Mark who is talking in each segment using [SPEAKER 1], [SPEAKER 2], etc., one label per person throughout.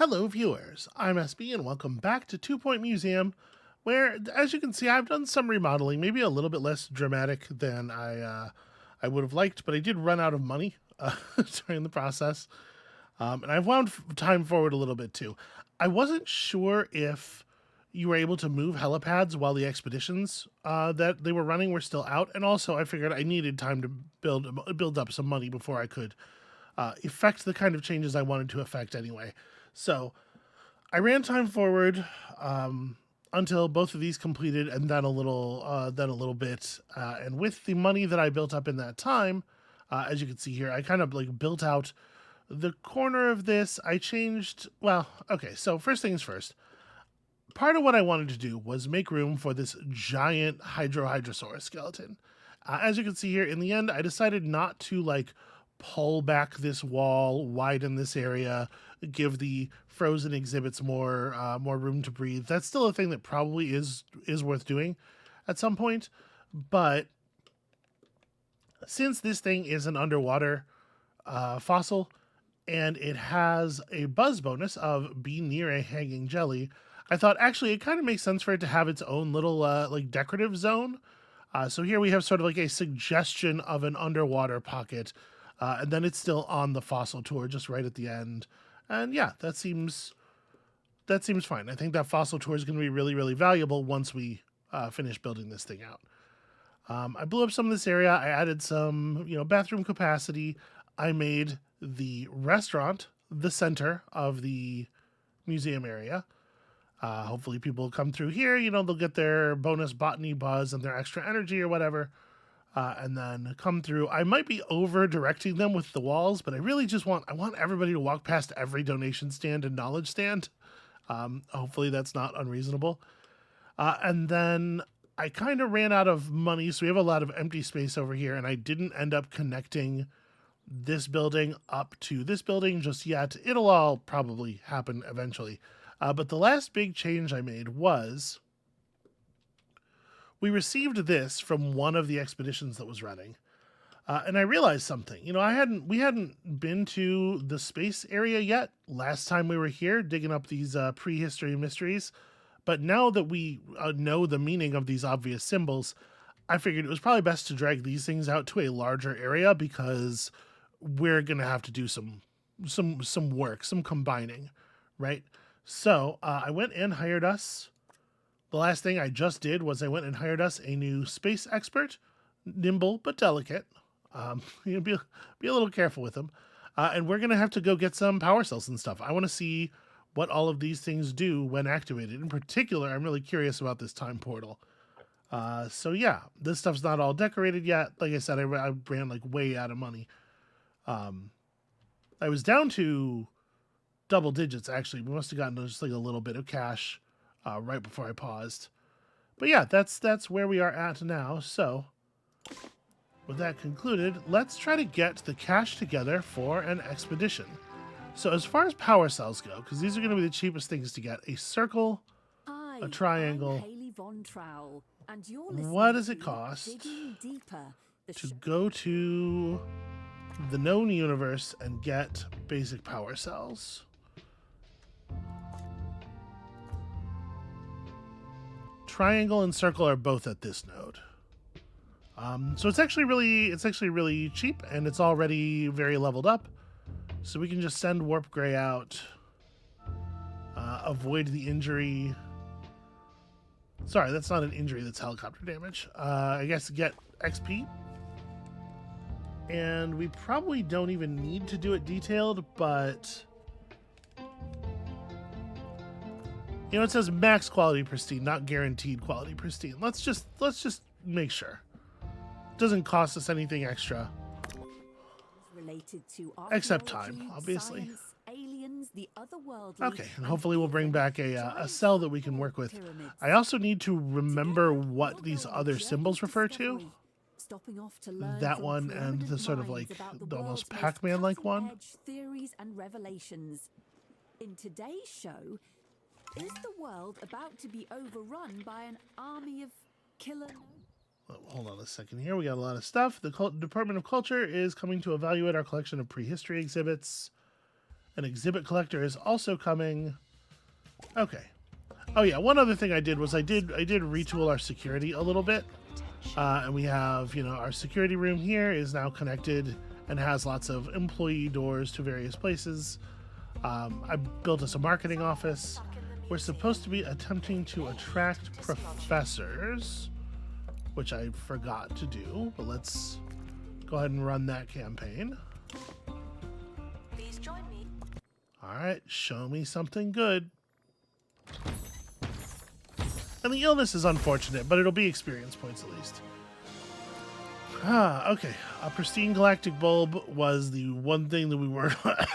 [SPEAKER 1] Hello, viewers. I'm SB, and welcome back to Two Point Museum, where, as you can see, I've done some remodeling, maybe a little bit less dramatic than I would have liked, but I did run out of money during the process, and I've wound time forward a little bit too. I wasn't sure if you were able to move helipads while the expeditions that they were running were still out, and also I figured I needed time to build up some money before I could effect the kind of changes I wanted to effect anyway. So I ran time forward until both of these completed, and then a little bit. And with the money that I built up in that time, as you can see here, I kind of like built out the corner of this. I changed. Well, okay. So first things first. Part of what I wanted to do was make room for this giant Hydrosaurus skeleton. As you can see here, in the end, I decided not to like pull back this wall, widen this area, give the frozen exhibits more room to breathe. That's still a thing that probably is worth doing at some point, but since this thing is an underwater fossil and it has a buzz bonus of be near a hanging jelly, I thought actually it kind of makes sense for it to have its own little like decorative zone. So here we have sort of like a suggestion of an underwater pocket, and then it's still on the fossil tour, just right at the end. And yeah, that seems fine. I think that fossil tour is going to be really, really valuable once we finish building this thing out. I blew up some of this area. I added some, bathroom capacity. I made the restaurant the center of the museum area. Hopefully people will come through here, they'll get their bonus botany buzz and their extra energy or whatever, and then come through. I might be over directing them with the walls, but I really just I want everybody to walk past every donation stand and knowledge stand. Hopefully that's not unreasonable. And then I kind of ran out of money, so we have a lot of empty space over here, and I didn't end up connecting this building up to this building just yet. It'll all probably happen eventually. But the last big change I made was we received this from one of the expeditions that was running. And I realized something. We hadn't been to the space area yet last time we were here digging up these prehistory mysteries. But now that we know the meaning of these obvious symbols, I figured it was probably best to drag these things out to a larger area because we're gonna have to do some work, some combining, right? So I went and hired us. The last thing I just did was I went and hired us a new space expert, nimble but delicate. Be a little careful with them, and we're gonna have to go get some power cells and stuff. I want to see what all of these things do when activated. In particular, I'm really curious about this time portal. So yeah, this stuff's not all decorated yet. Like I said, I ran like way out of money. I was down to double digits actually. We must have gotten just like a little bit of cash right before I paused. But yeah, that's where we are at now. So with that concluded, let's try to get the cash together for an expedition. So as far as power cells go, because these are going to be the cheapest things to get, a circle, a triangle. What does it cost to go to the known universe and get basic power cells? Triangle and circle are both at this node. So it's actually really cheap, and it's already very leveled up. So we can just send Warp Gray out, avoid the injury. Sorry, that's not an injury, that's helicopter damage. I guess get XP. And we probably don't even need to do it detailed, but it says max quality pristine, not guaranteed quality pristine. Let's just make sure. It doesn't cost us anything extra. Except time, obviously. Okay, and hopefully we'll bring back a cell that we can work with. I also need to remember what these other symbols refer to. That one and the sort of like the almost Pac-Man like one.
[SPEAKER 2] Theories and revelations. In today's show, is the world about to be overrun by an army of killer?
[SPEAKER 1] Hold on a second here. We got a lot of stuff. The Department of Culture is coming to evaluate our collection of prehistory exhibits. An exhibit collector is also coming. Okay. Oh yeah, one other thing I did was I did retool our security a little bit. And we have, our security room here is now connected and has lots of employee doors to various places. I built us a marketing office. We're supposed to be attempting to attract professors, which I forgot to do, but let's go ahead and run that campaign.
[SPEAKER 3] Please join me.
[SPEAKER 1] All right, show me something good. And the illness is unfortunate, but it'll be experience points at least. Okay. A pristine galactic bulb was the one thing that we were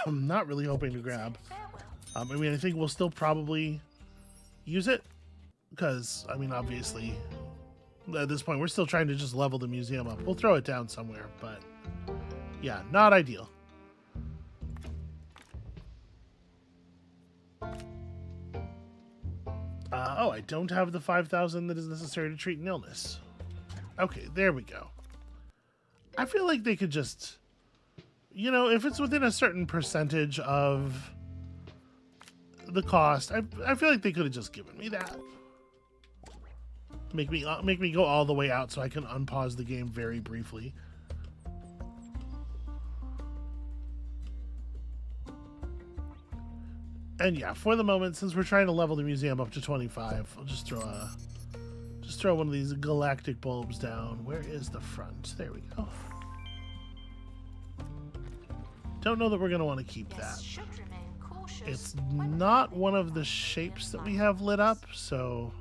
[SPEAKER 1] not really hoping to grab. I think we'll still probably use it because, obviously, at this point, we're still trying to just level the museum up. We'll throw it down somewhere, but yeah, not ideal. I don't have the 5,000 that is necessary to treat an illness. Okay, there we go. I feel like they could just, if it's within a certain percentage of the cost, I feel like they could have just given me that. Make me go all the way out so I can unpause the game very briefly. And yeah, for the moment, since we're trying to level the museum up to 25, I'll just throw one of these galactic bulbs down. Where is the front? There we go. Don't know that we're going to want to keep that. It's not one of the shapes that we have lit up, so...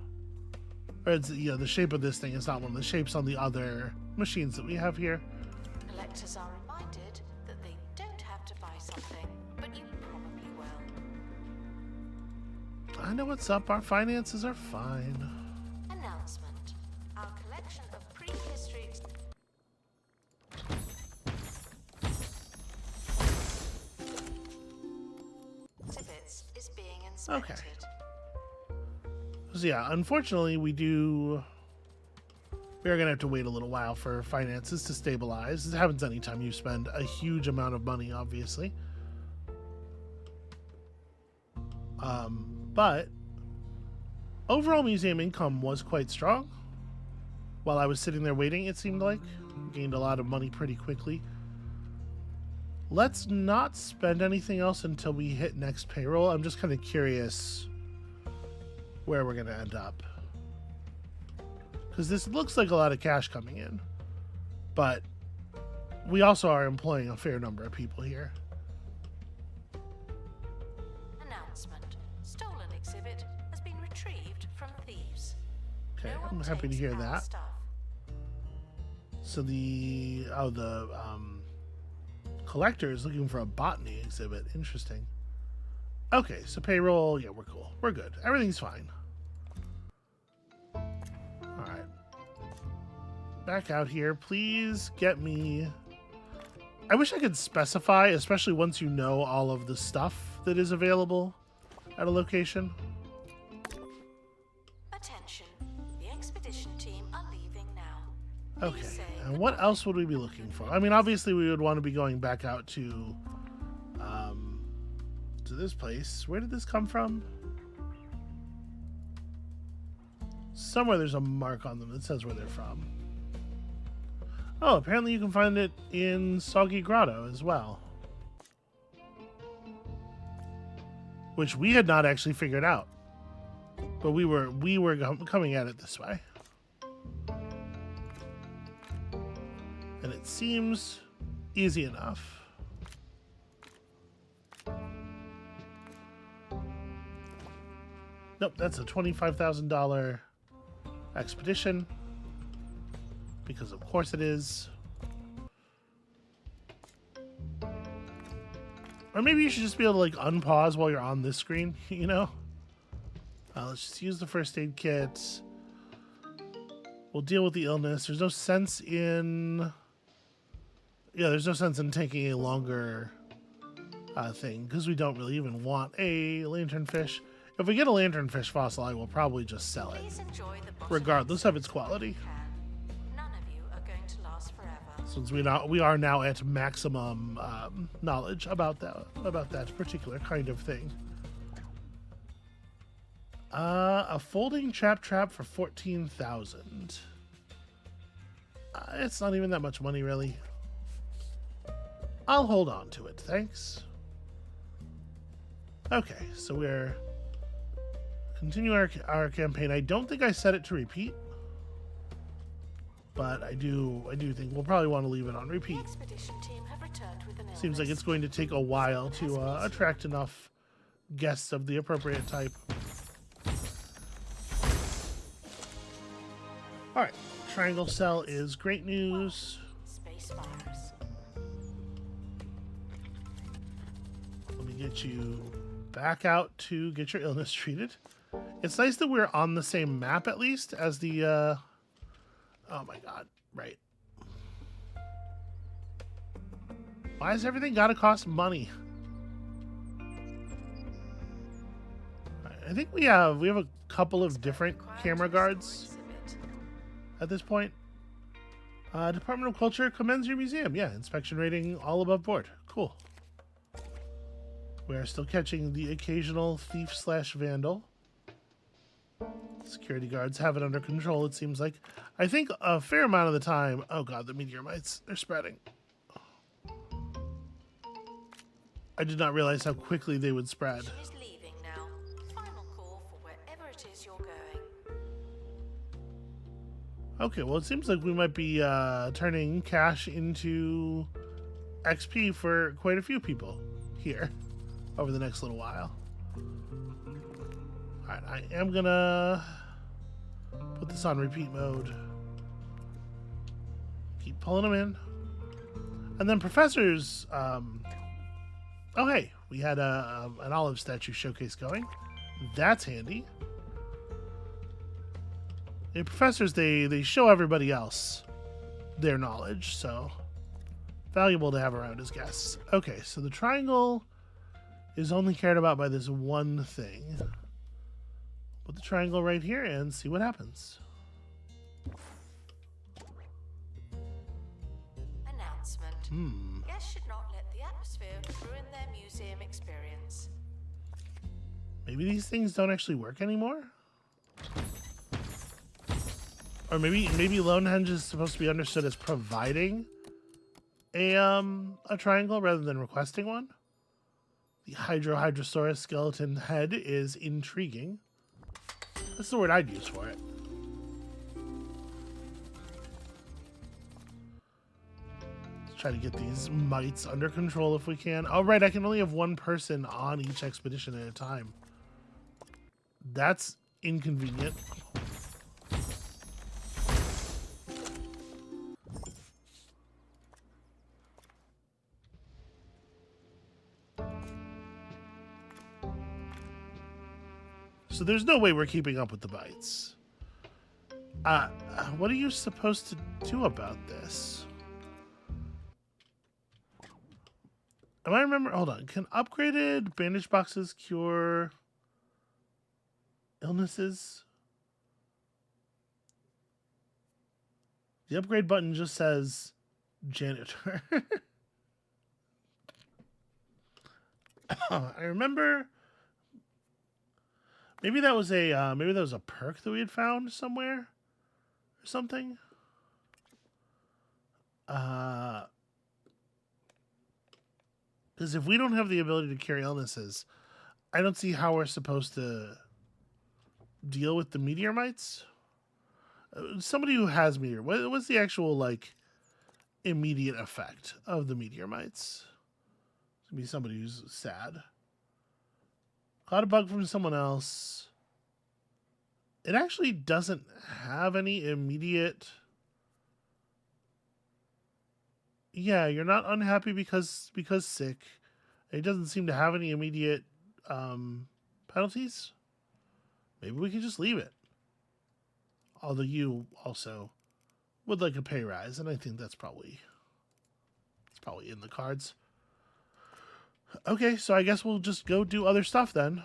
[SPEAKER 1] Or it's, the shape of this thing is not one of the shapes on the other machines that we have here.
[SPEAKER 3] Collectors are reminded that they don't have to buy something, but you probably will.
[SPEAKER 1] I know what's up. Our finances are fine.
[SPEAKER 3] Announcement. Our collection of prehistory exhibits is being inspected.
[SPEAKER 1] Okay. So yeah, unfortunately, we are going to have to wait a little while for finances to stabilize. This happens anytime you spend a huge amount of money, obviously. But overall museum income was quite strong. While I was sitting there waiting, it seemed like. Gained a lot of money pretty quickly. Let's not spend anything else until we hit next payroll. I'm just kind of curious where we're going to end up. Because this looks like a lot of cash coming in. But we also are employing a fair number of people here.
[SPEAKER 3] Announcement. Stolen exhibit has been retrieved from thieves.
[SPEAKER 1] Okay,
[SPEAKER 3] No
[SPEAKER 1] I'm
[SPEAKER 3] one
[SPEAKER 1] happy to
[SPEAKER 3] takes
[SPEAKER 1] hear
[SPEAKER 3] our
[SPEAKER 1] that.
[SPEAKER 3] stuff.
[SPEAKER 1] So the collector is looking for a botany exhibit. Interesting. Okay, so payroll, yeah, we're cool. We're good. Everything's fine. All right. Back out here. Please get me... I wish I could specify, especially once you know all of the stuff that is available at a location.
[SPEAKER 3] Attention. The expedition team are leaving now.
[SPEAKER 1] Okay,
[SPEAKER 3] Please say
[SPEAKER 1] and what else would we be looking for? Obviously we would want to be going back out to this place. Where did this come from? Somewhere there's a mark on them that says where they're from. Oh, apparently you can find it in Soggy Grotto as well. Which we had not actually figured out. But we were coming at it this way. And it seems easy enough. Nope, that's a $25,000 expedition. Because of course it is. Or maybe you should just be able to like unpause while you're on this screen, you know? Let's just use the first aid kit. We'll deal with the illness. There's no sense in... Yeah, there's no sense in taking a longer thing, because we don't really even want a lanternfish. If we get a lanternfish fossil, I will probably just sell it,
[SPEAKER 3] Please enjoy the bottom
[SPEAKER 1] regardless of its quality.
[SPEAKER 3] None of you are going to last forever.
[SPEAKER 1] Since we are now at maximum knowledge about that particular kind of thing. A folding trap for 14,000. It's not even that much money, really. I'll hold on to it, thanks. Okay, so we're continuing our campaign. I don't think I set it to repeat, but I do think we'll probably want to leave it on
[SPEAKER 3] The
[SPEAKER 1] repeat.
[SPEAKER 3] expedition team have returned with an
[SPEAKER 1] Seems like
[SPEAKER 3] illness.
[SPEAKER 1] it's going to take a while to attract enough guests of the appropriate type. All right, triangle cell is great news.
[SPEAKER 3] Space virus.
[SPEAKER 1] Let me get you back out to get your illness treated. It's nice that we're on the same map at least as the oh my god, right. Why has everything got to cost money? I think we have a couple of different camera guards at this point. Department of Culture commends your museum. Yeah, inspection rating all above board. Cool. We are still catching the occasional thief/vandal. Security guards have it under control, it seems like. I think a fair amount of the time... Oh god, the meteor mites. They're spreading. I did not realize how quickly they would spread.
[SPEAKER 3] She's leaving now. Final call for wherever it is you're going.
[SPEAKER 1] Okay, well, it seems like we might be turning cash into XP for quite a few people here over the next little while. Alright, I am gonna put this on repeat mode. Keep pulling them in. And then professors, oh hey, we had an olive statue showcase going. That's handy. The professors, they show everybody else their knowledge, so valuable to have around as guests. Okay, so the triangle is only cared about by this one thing. Put the triangle right here and see what happens.
[SPEAKER 3] Announcement. Guests should not let the atmosphere ruin their museum experience.
[SPEAKER 1] Maybe these things don't actually work anymore? Or maybe Lonehenge is supposed to be understood as providing a triangle rather than requesting one. The Hydrosaurus skeleton head is intriguing. That's the word I'd use for it. Let's try to get these mites under control if we can. Oh, right, I can only have one person on each expedition at a time. That's inconvenient. So there's no way we're keeping up with the bites. What are you supposed to do about this? Am I remember? Hold on. Can upgraded bandage boxes cure illnesses? The upgrade button just says janitor. I remember. Maybe that was a perk that we had found somewhere or something. Because if we don't have the ability to cure illnesses, I don't see how we're supposed to deal with the meteor mites. Somebody who has meteor, what's the actual like immediate effect of the meteor mites? It's gonna be somebody who's sad. Caught a bug from someone else. It actually doesn't have any immediate... Yeah, you're not unhappy because sick. It doesn't seem to have any immediate penalties. Maybe we can just leave it. Although you also would like a pay rise, and I think that's probably in the cards. Okay, so I guess we'll just go do other stuff then.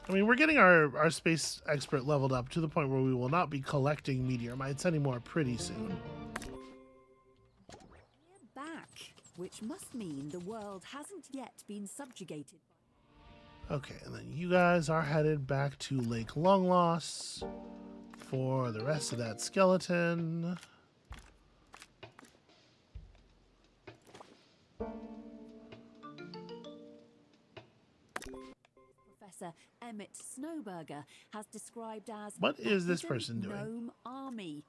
[SPEAKER 1] I mean, we're getting our space expert leveled up to the point where we will not be collecting meteor mites anymore pretty soon.
[SPEAKER 2] We're back, which must mean the world hasn't yet been subjugated.
[SPEAKER 1] Okay, and then you guys are headed back to Lake Longloss for the rest of that skeleton.
[SPEAKER 2] Professor Emmett Snowberger has described as
[SPEAKER 1] What is this
[SPEAKER 2] hidden
[SPEAKER 1] person doing?
[SPEAKER 2] gnome army.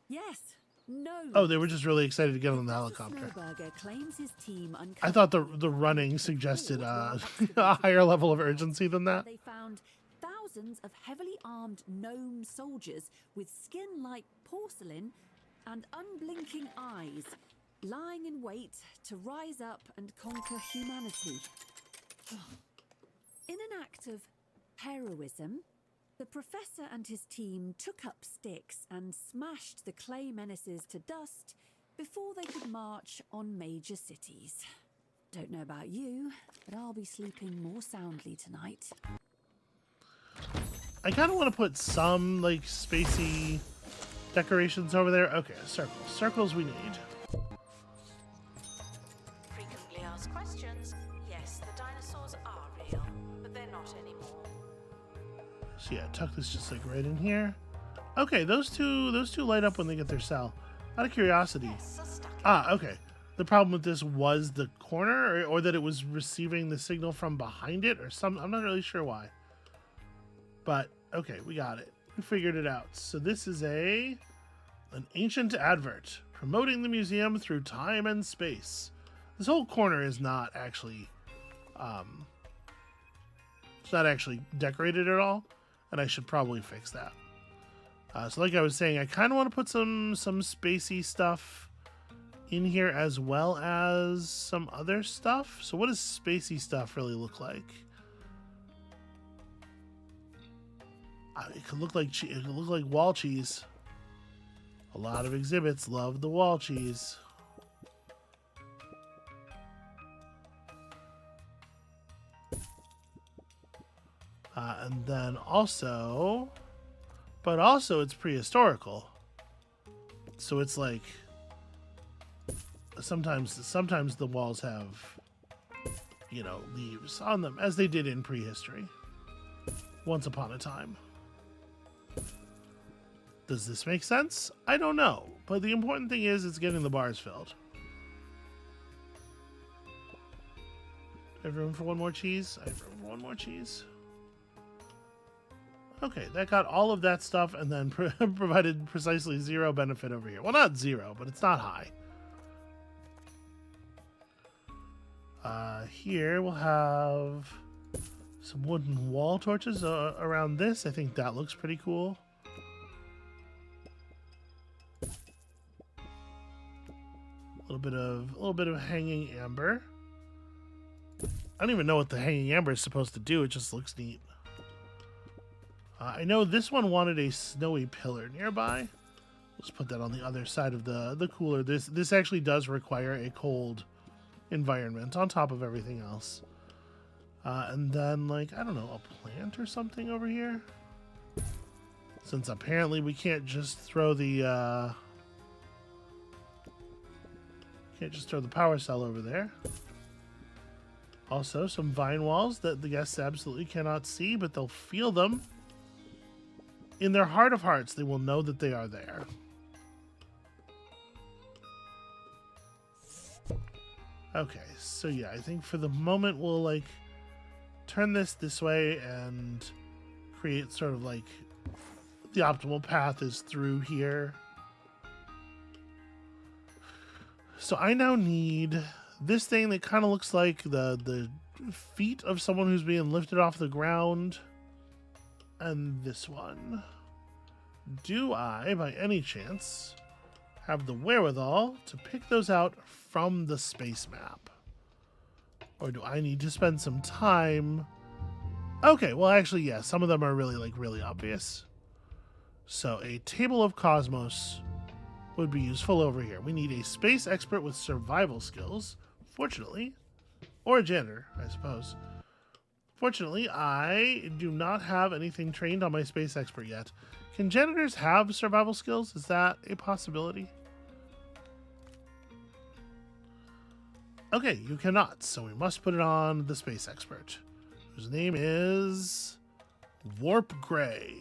[SPEAKER 2] Yes, gnomes.
[SPEAKER 1] Oh, they were just really excited to get on the
[SPEAKER 2] Professor
[SPEAKER 1] helicopter.
[SPEAKER 2] Snowberger claims his team
[SPEAKER 1] I thought the running suggested a higher level of urgency than that.
[SPEAKER 2] They found thousands of heavily armed gnome soldiers with skin like porcelain and unblinking eyes, lying in wait to rise up and conquer humanity. In an act of heroism, the professor and his team took up sticks and smashed the clay menaces to dust before they could march on major cities. Don't know about you, but I'll be sleeping more soundly tonight.
[SPEAKER 1] I kind of want to put some, like, spacey decorations over there. Okay, circles. Circles we need.
[SPEAKER 3] Frequently asked questions. Yes, the dinosaurs are real, but they're not anymore.
[SPEAKER 1] So yeah, tuck this just like right in here. Okay, those two light up when they get their cell. Out of curiosity.
[SPEAKER 3] Yes, are stuck in.
[SPEAKER 1] Ah, okay. The problem with this was the corner, or that it was receiving the signal from behind it, or some. I'm not really sure why. But okay, we got it. We figured it out. So this is an ancient advert promoting the museum through time and space. This whole corner is not actually, it's not actually decorated at all, and I should probably fix that. So like I was saying, I kind of want to put some spacey stuff in here as well as some other stuff. So what does spacey stuff really look like? It could look like it could look like wall cheese. A lot of exhibits love the wall cheese. And then also, but also it's prehistorical. So it's like sometimes the walls have, you know, leaves on them, as they did in prehistory. Once upon a time. Does this make sense? I don't know, but the important thing is it's getting the bars filled. I have room for one more cheese? I have room for one more cheese. Okay, that got all of that stuff and then provided precisely 0 benefit over here. Well, not 0, but it's not high. Here we'll have some wooden wall torches around this. I think that looks pretty cool. A little bit of hanging amber. I don't even know what the hanging amber is supposed to do. It just looks neat. I know this one wanted a snowy pillar nearby. Let's put that on the other side of the cooler. This actually does require a cold environment on top of everything else. And then, like, I don't know, a plant or something over here? Since apparently we can't just throw the power cell over there. Also, some vine walls that the guests absolutely cannot see, but they'll feel them. In their heart of hearts, they will know that they are there. Okay, so yeah, I think for the moment we'll, like, turn this way and create sort of like the optimal path is through here. So I now need this thing that kind of looks like the feet of someone who's being lifted off the ground, and this one. Do I, by any chance, have the wherewithal to pick those out from the space map? Or do I need to spend some time? Okay, well actually, yeah, some of them are really obvious. So a table of cosmos would be useful over here. We need a space expert with survival skills, fortunately, or a janitor, I suppose, Fortunately, I do not have anything trained on my space expert yet. Can janitors have survival skills? Is that a possibility? Okay, you cannot, so we must put it on the space expert, whose name is Warp Gray.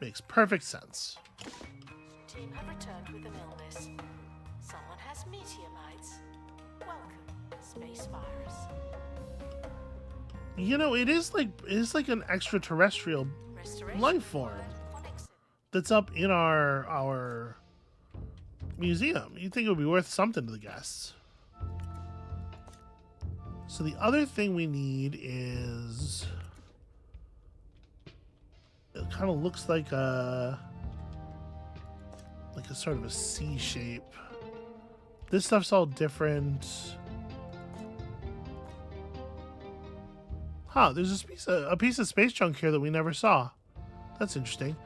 [SPEAKER 1] Makes perfect sense.
[SPEAKER 3] Team have returned with an illness. Someone has meteor mites. Welcome, space virus.
[SPEAKER 1] You know, it is like an extraterrestrial
[SPEAKER 3] Restoration
[SPEAKER 1] life form
[SPEAKER 3] on exhibit.
[SPEAKER 1] that's up in our museum. You'd think it would be worth something to the guests. So the other thing we need is, it kind of looks like a sort of a C shape. This stuff's all different. Huh, there's a piece of space junk here that we never saw. That's interesting.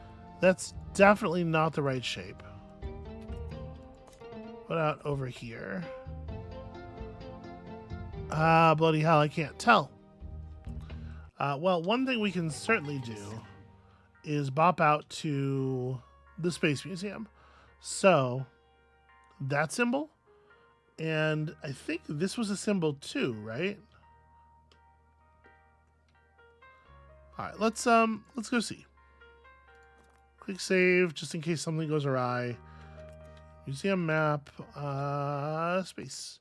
[SPEAKER 1] That's definitely not the right shape. What about over here? Ah, bloody hell, I can't tell. Well, one thing we can certainly do is bop out to the Space Museum. So, that symbol, and I think this was a symbol too, right? All right, let's go see. Quick save, just in case something goes awry. Museum map, space.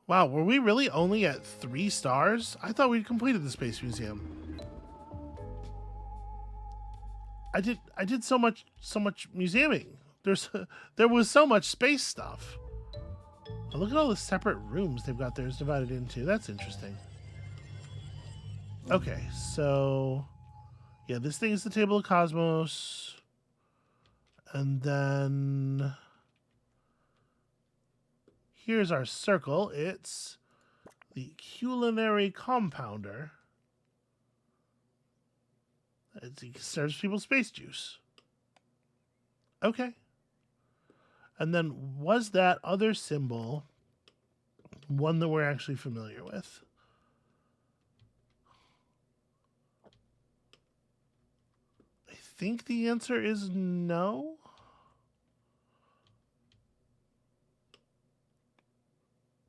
[SPEAKER 1] Wow, were we really only at 3 stars? I thought we'd completed the Space Museum. I did so much museuming. There was so much space stuff. Oh, look at all the separate rooms they've got theirs divided into. That's interesting. Okay, so yeah, this thing is the Table of Cosmos. And then here's our circle. It's the culinary compounder. It serves people space juice. Okay. And then was that other symbol one that we're actually familiar with? I think the answer is no.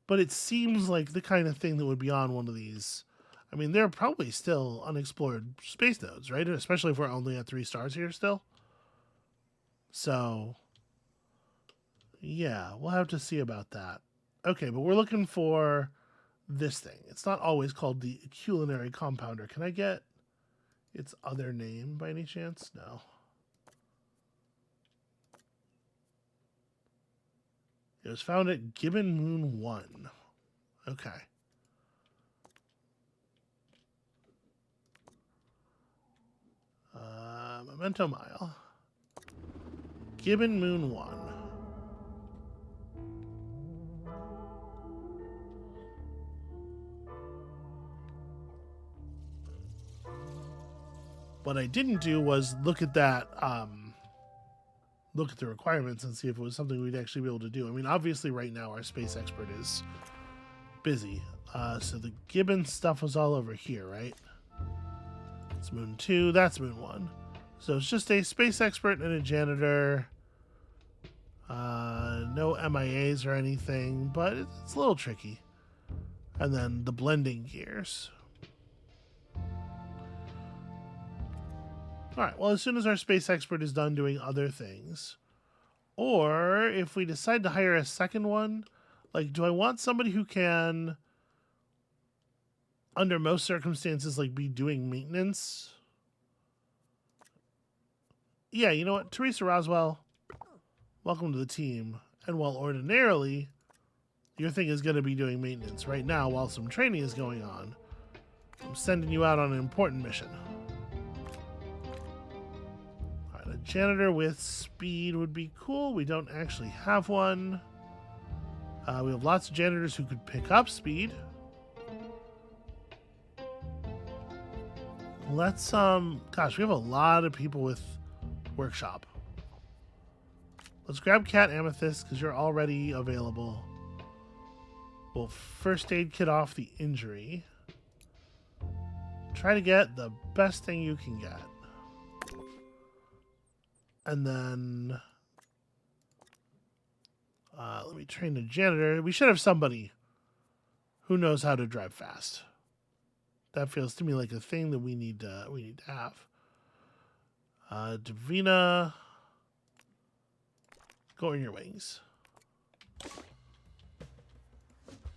[SPEAKER 1] But it seems like the kind of thing that would be on one of these. I mean, there are probably still unexplored space nodes, right? Especially if we're only at 3 stars here still. So, yeah, we'll have to see about that. Okay, but we're looking for this thing. It's not always called the culinary compounder. Can I get its other name by any chance? No. It was found at Gibbon Moon 1. Okay. Memento Mile. Gibbon Moon 1. What I didn't do was look at that, look at the requirements and see if it was something we'd actually be able to do. I mean, obviously right now our space expert is busy. So the Gibbon stuff was all over here, right? It's Moon 2, that's Moon 1. So it's just a space expert and a janitor. No MIAs or anything, but it's a little tricky. And then the blending gears. Alright, well, as soon as our space expert is done doing other things, or if we decide to hire a second one, like, do I want somebody who can, under most circumstances, like, be doing maintenance? Yeah, you know what? Teresa Roswell, welcome to the team. And while ordinarily your thing is going to be doing maintenance right now while some training is going on, I'm sending you out on an important mission. All right, a janitor with speed would be cool. We don't actually have one. We have lots of janitors who could pick up speed. Let's, gosh, we have a lot of people with workshop. Let's grab Cat Amethyst because you're already available. We'll first aid kit off the injury. Try to get the best thing you can get. And then let me train the janitor. We should have somebody who knows how to drive fast. That feels to me like a thing that we need to have. Davina, go in your wings.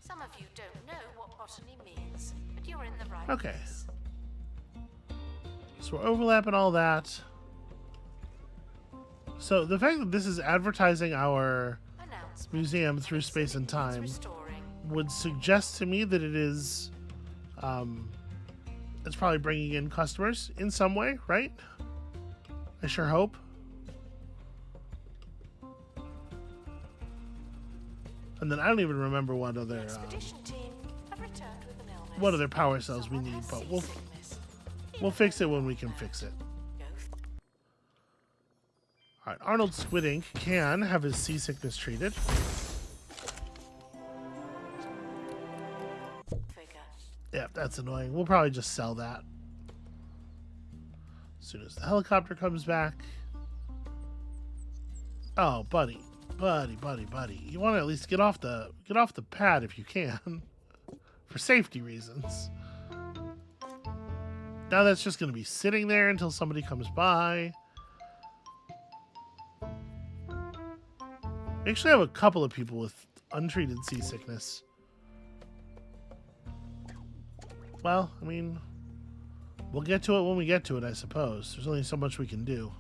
[SPEAKER 3] Some of you don't know what botany means, but you're in the right
[SPEAKER 1] Okay.
[SPEAKER 3] place.
[SPEAKER 1] So we're overlapping all that. So the fact that this is advertising our
[SPEAKER 3] Announcement.
[SPEAKER 1] museum through space and
[SPEAKER 3] Facility
[SPEAKER 1] time
[SPEAKER 3] needs restoring.
[SPEAKER 1] would suggest to me that it is, it's probably bringing in customers in some way, right? I sure hope. And then I don't even remember what
[SPEAKER 3] The
[SPEAKER 1] other
[SPEAKER 3] expedition team have returned with an illness.
[SPEAKER 1] what other power cells we
[SPEAKER 3] Someone
[SPEAKER 1] need,
[SPEAKER 3] has
[SPEAKER 1] but we'll
[SPEAKER 3] seasickness.
[SPEAKER 1] fix it when we can fix it.
[SPEAKER 3] Go
[SPEAKER 1] All right, Arnold Squidink can have his seasickness treated.
[SPEAKER 3] figure.
[SPEAKER 1] Yeah, that's annoying. We'll probably just sell that as soon as the helicopter comes back. Oh, buddy. You want to at least get off the pad if you can, for safety reasons. Now that's just going to be sitting there until somebody comes by. We actually have a couple of people with untreated seasickness. Well, I mean, we'll get to it when we get to it, I suppose. There's only so much we can do.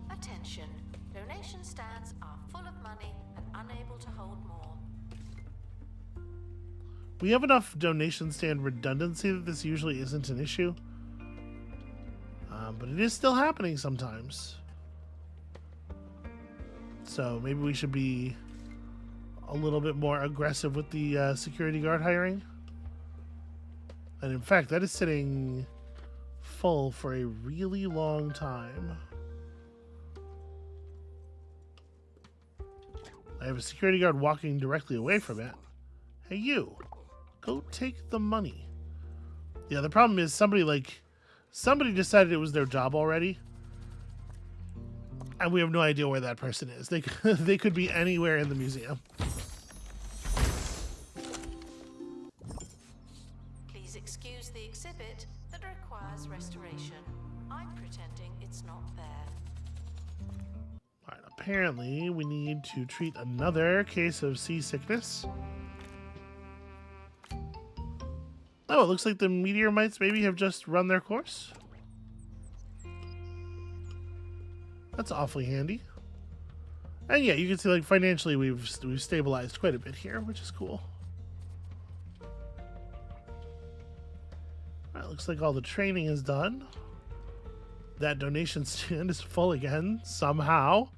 [SPEAKER 3] Attention. Donation stands are full of money and unable to hold more.
[SPEAKER 1] We have enough donation stand redundancy that this usually isn't an issue. But it is still happening sometimes. So maybe we should be a little bit more aggressive with the security guard hiring. And in fact, that is sitting full for a really long time. I have a security guard walking directly away from it. Hey, you. Go take the money. Yeah, the problem is somebody decided it was their job already. And we have no idea where that person is. They could be anywhere in the museum.
[SPEAKER 3] Please excuse the exhibit that requires restoration. I'm pretending it's not there.
[SPEAKER 1] All right, apparently we need to treat another case of seasickness. Oh, it looks like the meteor mites maybe have just run their course. That's awfully handy. And yeah, you can see like financially we've stabilized quite a bit here, which is cool. All right, looks like all the training is done. That donation stand is full again somehow.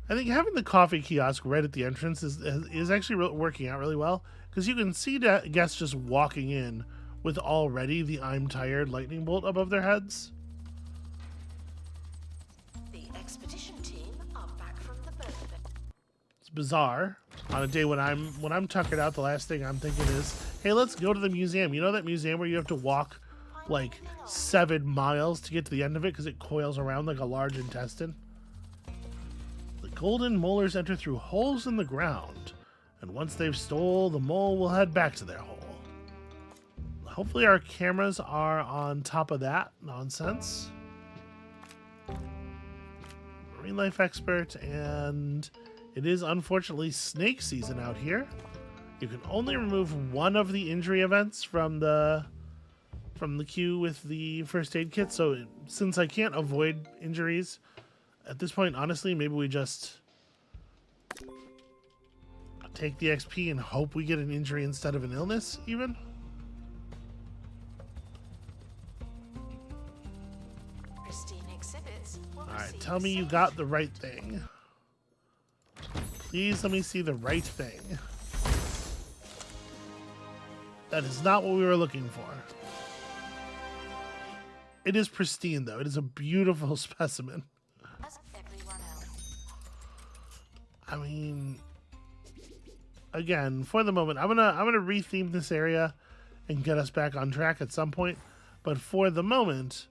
[SPEAKER 1] I think having the coffee kiosk right at the entrance is actually working out really well, because you can see guests just walking in with already the "I'm tired" lightning bolt above their heads.
[SPEAKER 3] The expedition team are back from the bird.
[SPEAKER 1] It's bizarre. On a day when I'm tuckered out, the last thing I'm thinking is, hey, let's go to the museum. You know that museum where you have to walk like 7 miles to get to the end of it because it coils around like a large intestine? Golden molars enter through holes in the ground, and once they've stole, the mole will head back to their hole. Hopefully our cameras are on top of that nonsense. Marine life expert, and it is unfortunately snake season out here. You can only remove one of the injury events from the queue with the first aid kit, so since I can't avoid injuries at this point, honestly, maybe we just take the XP and hope we get an injury instead of an illness, even.
[SPEAKER 3] Pristine exhibits will
[SPEAKER 1] All right,
[SPEAKER 3] receive
[SPEAKER 1] tell me you got the right thing. Please let me see the right thing. That is not what we were looking for. It is pristine, though. It is a beautiful specimen.
[SPEAKER 3] As everyone else.
[SPEAKER 1] I mean, again, for the moment, I'm gonna retheme this area and get us back on track at some point. But for the moment,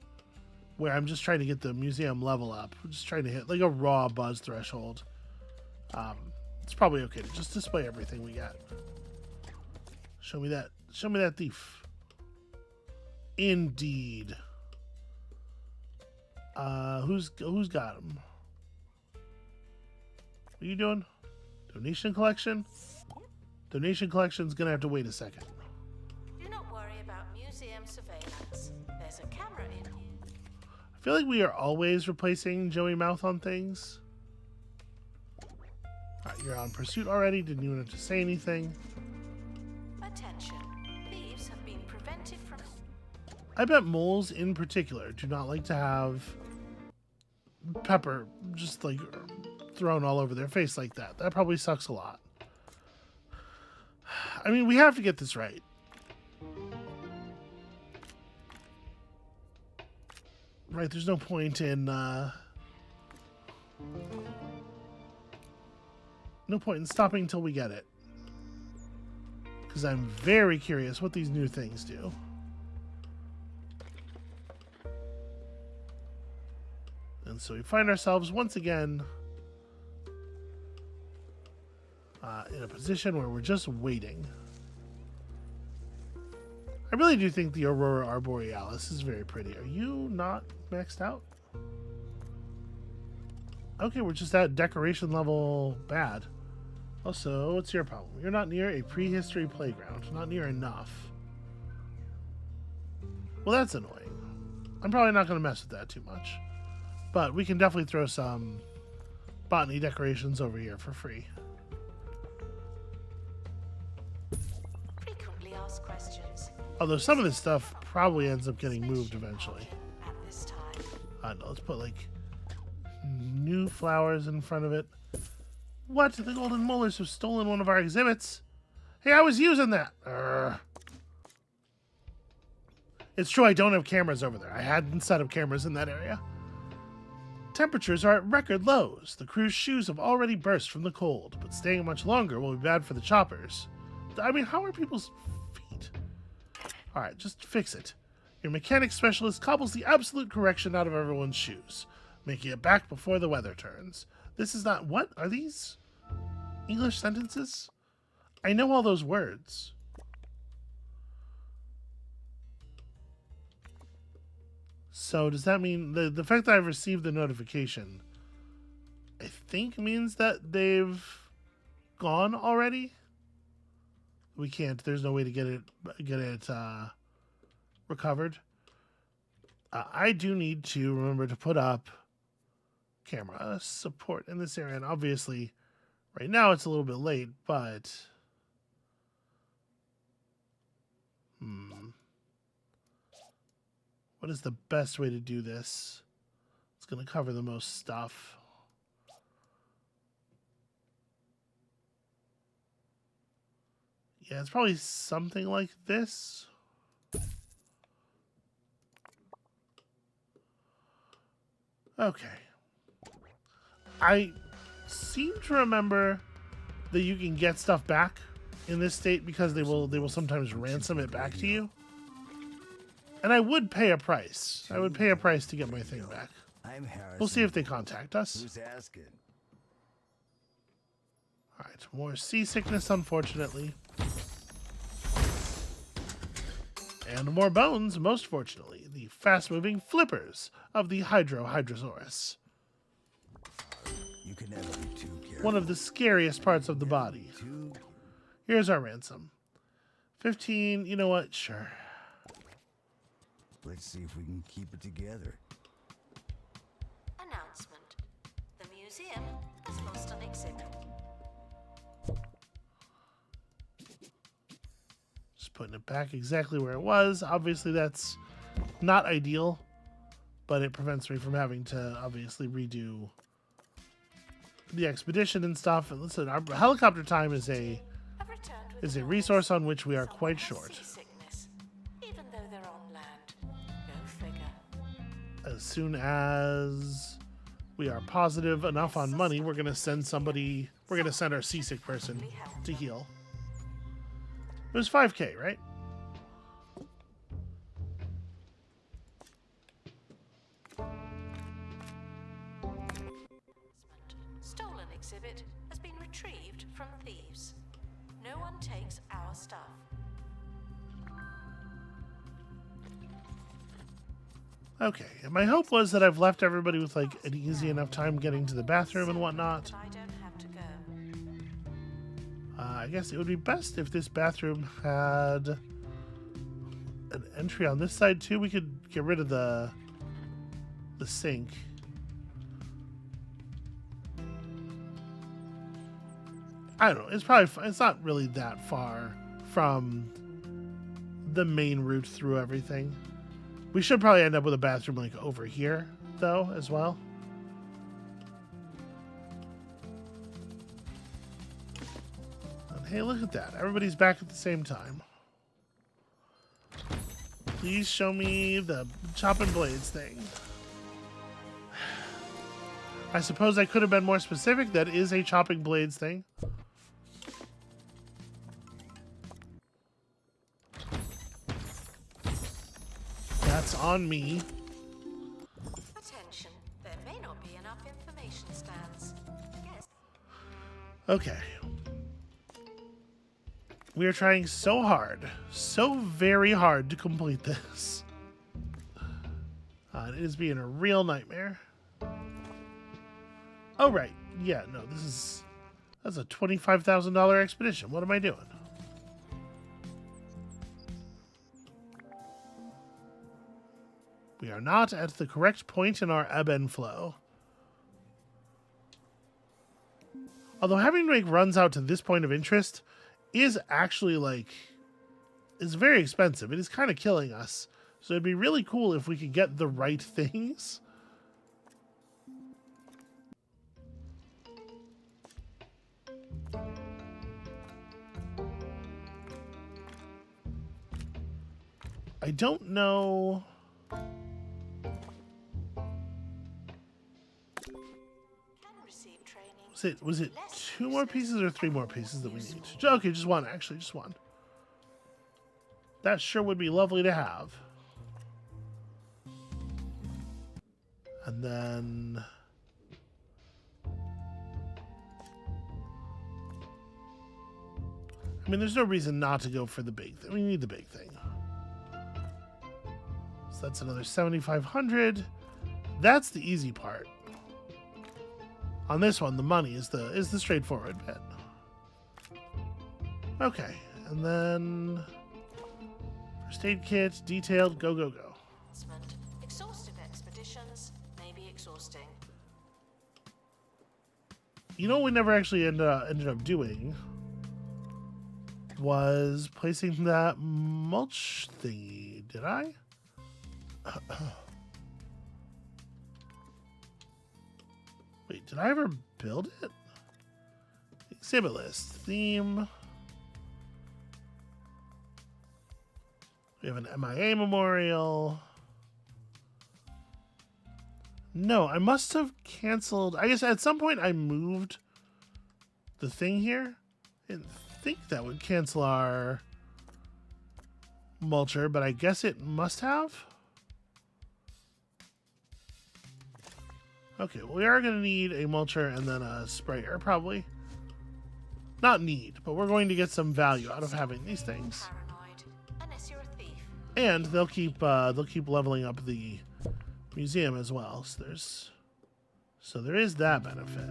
[SPEAKER 1] where I'm just trying to get the museum level up, I'm just trying to hit like a raw buzz threshold. It's probably okay to just display everything we got. Show me that. Show me that thief. Indeed. Who's got him? What are you doing? Donation collection? Donation collection's gonna have to wait a second.
[SPEAKER 3] Do not worry about museum surveillance. There's a camera in here.
[SPEAKER 1] I feel like we are always replacing Joey Mouth on things. Alright, you're on pursuit already. Didn't even have to say anything.
[SPEAKER 3] Attention. Thieves have been prevented from...
[SPEAKER 1] I bet moles in particular do not like to have pepper just like thrown all over their face like that. That probably sucks a lot. I mean, we have to get this right. Right, there's no point in stopping until we get it. Because I'm very curious what these new things do. And so we find ourselves once again in a position where we're just waiting. I really do think the Aurora Arborealis is very pretty. Are you not maxed out? Okay, we're just at decoration level bad. Also, what's your problem? You're not near a prehistory playground. Not near enough. Well, that's annoying. I'm probably not going to mess with that too much. But we can definitely throw some botany decorations over here for free.
[SPEAKER 3] Frequently asked questions.
[SPEAKER 1] Although some of this stuff probably ends up getting moved eventually.
[SPEAKER 3] At this time.
[SPEAKER 1] No, let's put like new flowers in front of it. What? The Golden Molars have stolen one of our exhibits. Hey, I was using that. It's true I don't have cameras over there. I hadn't set up cameras in that area. Temperatures are at record lows. The crew's shoes have already burst from the cold, but staying much longer will be bad for the choppers. I mean, how are people's feet? Alright, just fix it. Your mechanic specialist cobbles the absolute correction out of everyone's shoes, making it back before the weather turns. This is not... What? Are these English sentences? I know all those words. So does that mean... The fact that I've received the notification, I think means that they've gone already? We can't. There's no way to get it recovered. I do need to remember to put up camera support in this area, and obviously right now it's a little bit late, but what is the best way to do this? It's going to cover the most stuff. Yeah, it's probably something like this. Okay. I seem to remember that you can get stuff back in this state because they will sometimes ransom it back to you. And I would pay a price. I would pay a price to get my thing back.
[SPEAKER 4] I'm Harrison.
[SPEAKER 1] We'll see if they contact us.
[SPEAKER 4] Who's asking?
[SPEAKER 1] All right, more seasickness, unfortunately. And more bones, most fortunately. The fast-moving flippers of the Hydrosaurus.
[SPEAKER 4] You can never be too careful.
[SPEAKER 1] One of the scariest parts of the body.
[SPEAKER 4] Too...
[SPEAKER 1] Here's our ransom. 15, you know what? Sure.
[SPEAKER 4] Let's see if we can keep it together.
[SPEAKER 3] Announcement. The museum has lost an exhibit.
[SPEAKER 1] Just putting it back exactly where it was. Obviously, that's not ideal, but it prevents me from having to obviously redo the expedition and stuff. And listen, our helicopter time is a
[SPEAKER 3] Have returned
[SPEAKER 1] is a resource on which we are
[SPEAKER 3] Someone
[SPEAKER 1] quite
[SPEAKER 3] has
[SPEAKER 1] short.
[SPEAKER 3] seasickness, even though they're on land. Go figure.
[SPEAKER 1] As soon as we are positive enough on money, we're going to send somebody, we're going to send our seasick person to heal. It was 5K, right?
[SPEAKER 3] Stolen exhibit has been retrieved from thieves. No one takes our stuff.
[SPEAKER 1] Okay, and my hope was that I've left everybody with like an easy enough time getting to the bathroom and whatnot.
[SPEAKER 3] But I don't have to go.
[SPEAKER 1] I guess it would be best if this bathroom had an entry on this side too. We could get rid of the sink. I don't know. It's probably it's not really that far from the main route through everything. We should probably end up with a bathroom like over here though as well. And hey, look at that. Everybody's back at the same time. Please show me the chopping blades thing. I suppose I could have been more specific. That is a chopping blades thing. That's on me.
[SPEAKER 3] Attention, there may not be enough information stands. Yes.
[SPEAKER 1] Okay. We are trying so hard, so very hard to complete this. It is being a real nightmare. Oh, right. Yeah, no, that's a $25,000 expedition. What am I doing? We are not at the correct point in our ebb and flow. Although having to make runs out to this point of interest is actually is very expensive. It is kind of killing us. So it'd be really cool if we could get the right things. I don't know.
[SPEAKER 3] Can receive training.
[SPEAKER 1] Was it 2 more pieces or 3 more pieces that we need? Okay, just one, actually, just one. That sure would be lovely to have. And then I mean, there's no reason not to go for the big thing. We need the big thing. So that's another 7,500. That's the easy part. On this one, the money is the straightforward bit. Okay, and then first aid kit, detailed, go, go, go.
[SPEAKER 3] Exhaustive expeditions may be exhausting.
[SPEAKER 1] You know what we never actually ended up doing was placing that mulch thingy, did I? Wait, did I ever build it? Exhibit list, theme. We have an MIA memorial. No, I must have canceled. I guess at some point I moved the thing here. I didn't think that would cancel our mulcher, but I guess it must have. Okay, well, we are going to need a mulcher and then a sprayer, probably. Not need, but we're going to get some value out of having these things.
[SPEAKER 3] Paranoid, unless you're a thief.
[SPEAKER 1] And they'll keep leveling up the museum as well. So there is that benefit.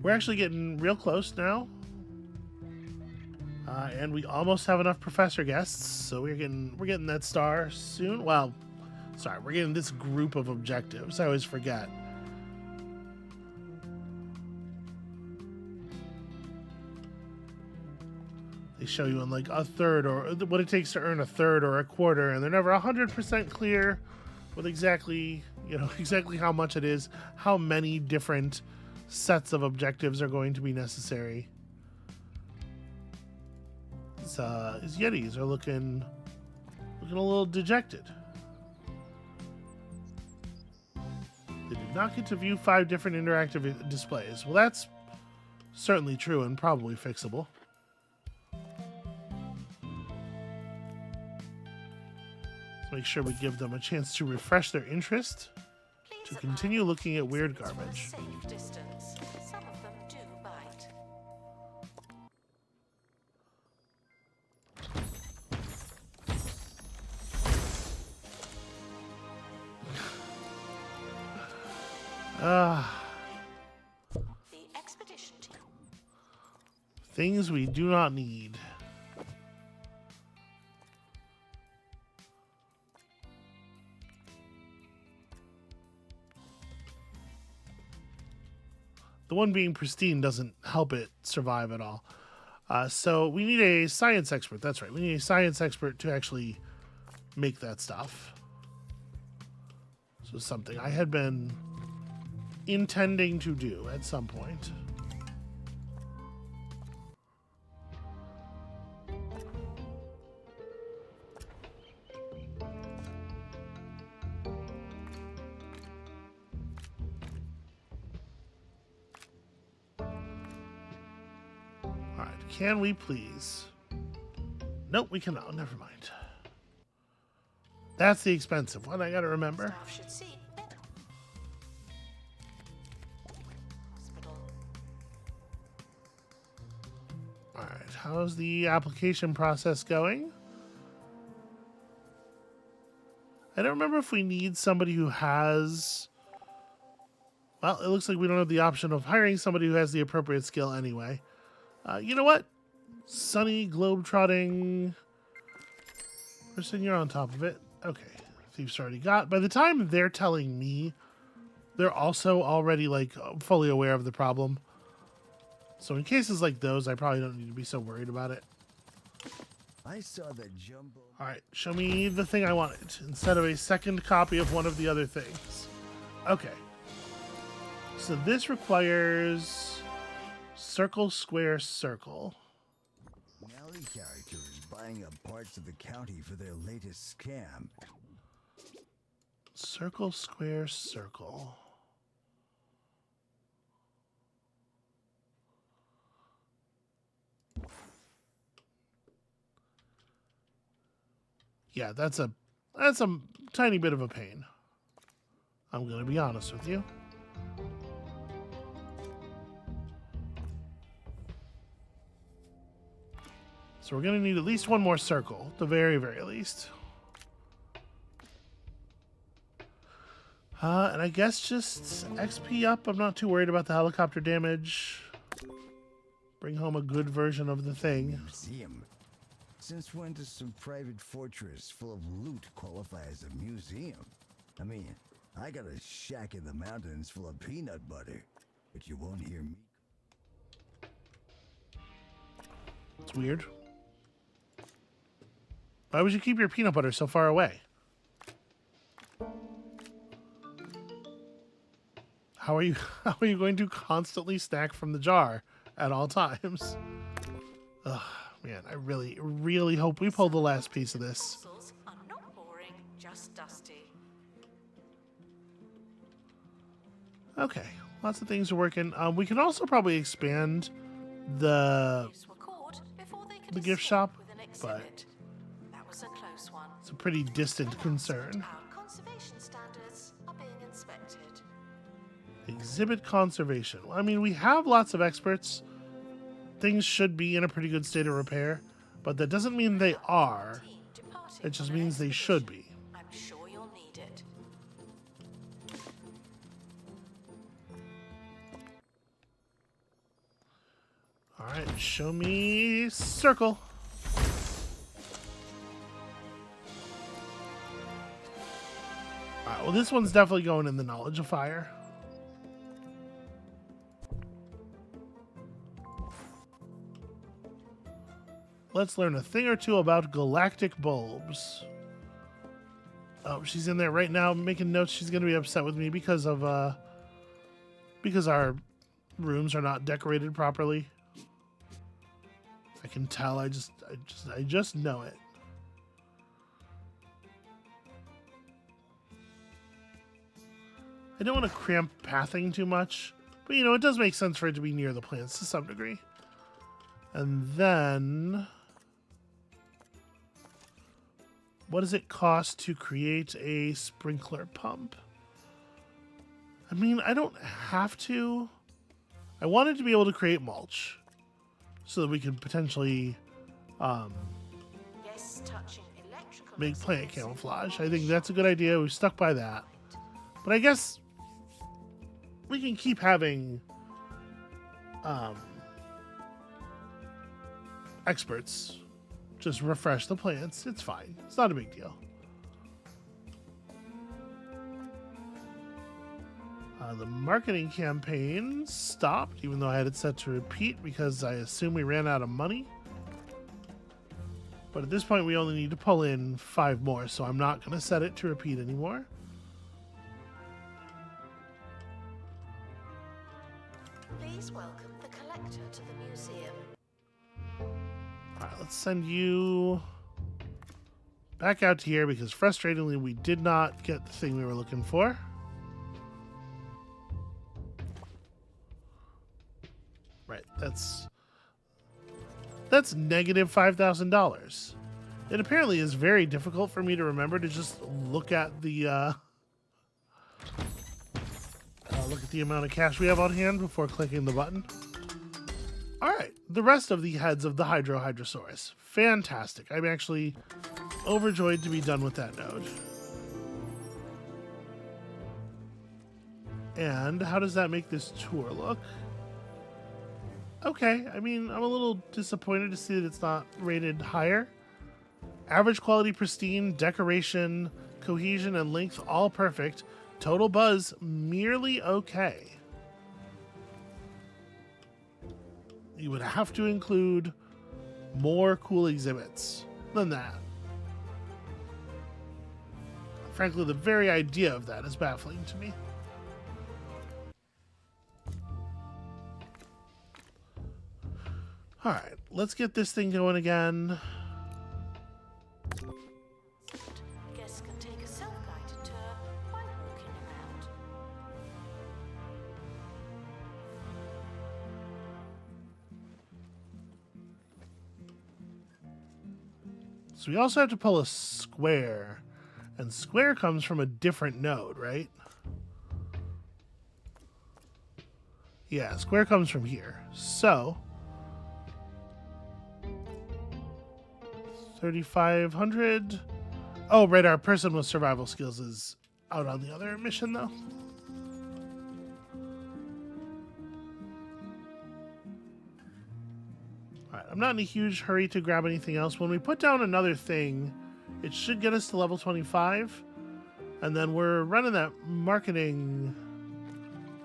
[SPEAKER 1] We're actually getting real close now. And we almost have enough professor guests, so we're getting that star soon. Well, sorry, we're getting this group of objectives. I always forget. They show you in like a third or what it takes to earn a third or a quarter, and they're never 100% clear with exactly, you know, exactly how much it is, how many different sets of objectives are going to be necessary. His Yetis are looking a little dejected. They did not get to view 5 different interactive displays. Well, that's certainly true and probably fixable. Let's make sure we give them a chance to refresh their interest, to continue looking at weird garbage.
[SPEAKER 3] Safe distance. Some of them do bite. The expedition team.
[SPEAKER 1] Things we do not need. The one being pristine doesn't help it survive at all. So we need a science expert. That's right. We need a science expert to actually make that stuff. So something I had been intending to do at some point. Alright, can we please? Nope, we cannot. Never mind. That's the expensive one, I gotta remember.
[SPEAKER 3] Staff should see. Hospital.
[SPEAKER 1] Alright, how's the application process going? I don't remember if we need somebody who has... Well, it looks like we don't have the option of hiring somebody who has the appropriate skill anyway. You know what? Sunny, globetrotting person, you're on top of it. Okay, Thief's already got. By the time they're telling me, they're also already like fully aware of the problem. So in cases like those, I probably don't need to be so worried about it.
[SPEAKER 4] I saw the jumbo.
[SPEAKER 1] All right, show me the thing I wanted instead of a second copy of one of the other things. Okay. So this requires circle, square, circle.
[SPEAKER 4] Alley characters buying up parts of the county for their latest scam.
[SPEAKER 1] Circle, square, circle. Yeah, that's a tiny bit of a pain. I'm gonna be honest with you. So we're gonna need at least one more circle, at the very, very least. And I guess just XP up. I'm not too worried about the helicopter damage. Bring home a good version of the thing.
[SPEAKER 4] Museum. Since when does some private fortress full of loot qualify as a museum? I mean, I got a shack in the mountains full of peanut butter, but you won't hear me.
[SPEAKER 1] It's weird. Why would you keep your peanut butter so far away? How are you going to constantly snack from the jar at all times? Ugh, man, I really, really hope we pull the last piece of this.
[SPEAKER 3] Fossils are not boring, just dusty.
[SPEAKER 1] Okay, lots of things are working. We can also probably expand the
[SPEAKER 3] Thieves were caught before they could
[SPEAKER 1] the gift
[SPEAKER 3] escape
[SPEAKER 1] shop,
[SPEAKER 3] with an
[SPEAKER 1] but
[SPEAKER 3] exhibit. That was a close one.
[SPEAKER 1] it's a pretty distant concern.
[SPEAKER 3] Our conservation standards are being inspected.
[SPEAKER 1] Exhibit conservation. Well, I mean, we have lots of experts. Things should be in a pretty good state of repair, but that doesn't mean they are.
[SPEAKER 3] Team departing
[SPEAKER 1] It just
[SPEAKER 3] on an
[SPEAKER 1] means they should be.
[SPEAKER 3] expedition. I'm sure you'll need it.
[SPEAKER 1] All right, show me circle. All right, well, this one's definitely going in the knowledge of fire. Let's learn a thing or two about galactic bulbs. Oh, she's in there right now making notes. She's gonna be upset with me because of because our rooms are not decorated properly. I can tell. I just know it. I don't want to cramp pathing too much, but you know, it does make sense for it to be near the plants to some degree. And then, what does it cost to create a sprinkler pump? I mean, I don't have to. I wanted to be able to create mulch so that we could potentially
[SPEAKER 3] Yes, touching electrical
[SPEAKER 1] make plant
[SPEAKER 3] exhibits.
[SPEAKER 1] camouflage. I think that's a good idea. We've stuck by that. But I guess we can keep having experts just refresh the plants. It's fine. It's not a big deal. The marketing campaign stopped, even though I had it set to repeat because I assume we ran out of money. But at this point, we only need to pull in 5 more, so I'm not going to set it to repeat anymore.
[SPEAKER 3] Please welcome the collector to the museum.
[SPEAKER 1] Alright, let's send you back out to here because frustratingly we did not get the thing we were looking for. Right, that's negative $5,000. It apparently is very difficult for me to remember to just look at the amount of cash we have on hand before clicking the button. All right, the rest of the heads of the Hydrosaurus. Fantastic. I'm actually overjoyed to be done with that node. And how does that make this tour look? Okay, I mean, I'm a little disappointed to see that it's not rated higher. Average quality pristine, decoration, cohesion, and length all perfect. Total buzz merely okay. You would have to include more cool exhibits than that. Frankly, the very idea of that is baffling to me. All right, let's get this thing going again.
[SPEAKER 3] Guests can take a self-guided tour while walking around.
[SPEAKER 1] So we also have to pull a square, and square comes from a different node, right? Yeah, square comes from here. So 3,500. Oh, right, our person with survival skills is out on the other mission, though. Alright, I'm not in a huge hurry to grab anything else. When we put down another thing, it should get us to level 25. And then we're running that marketing,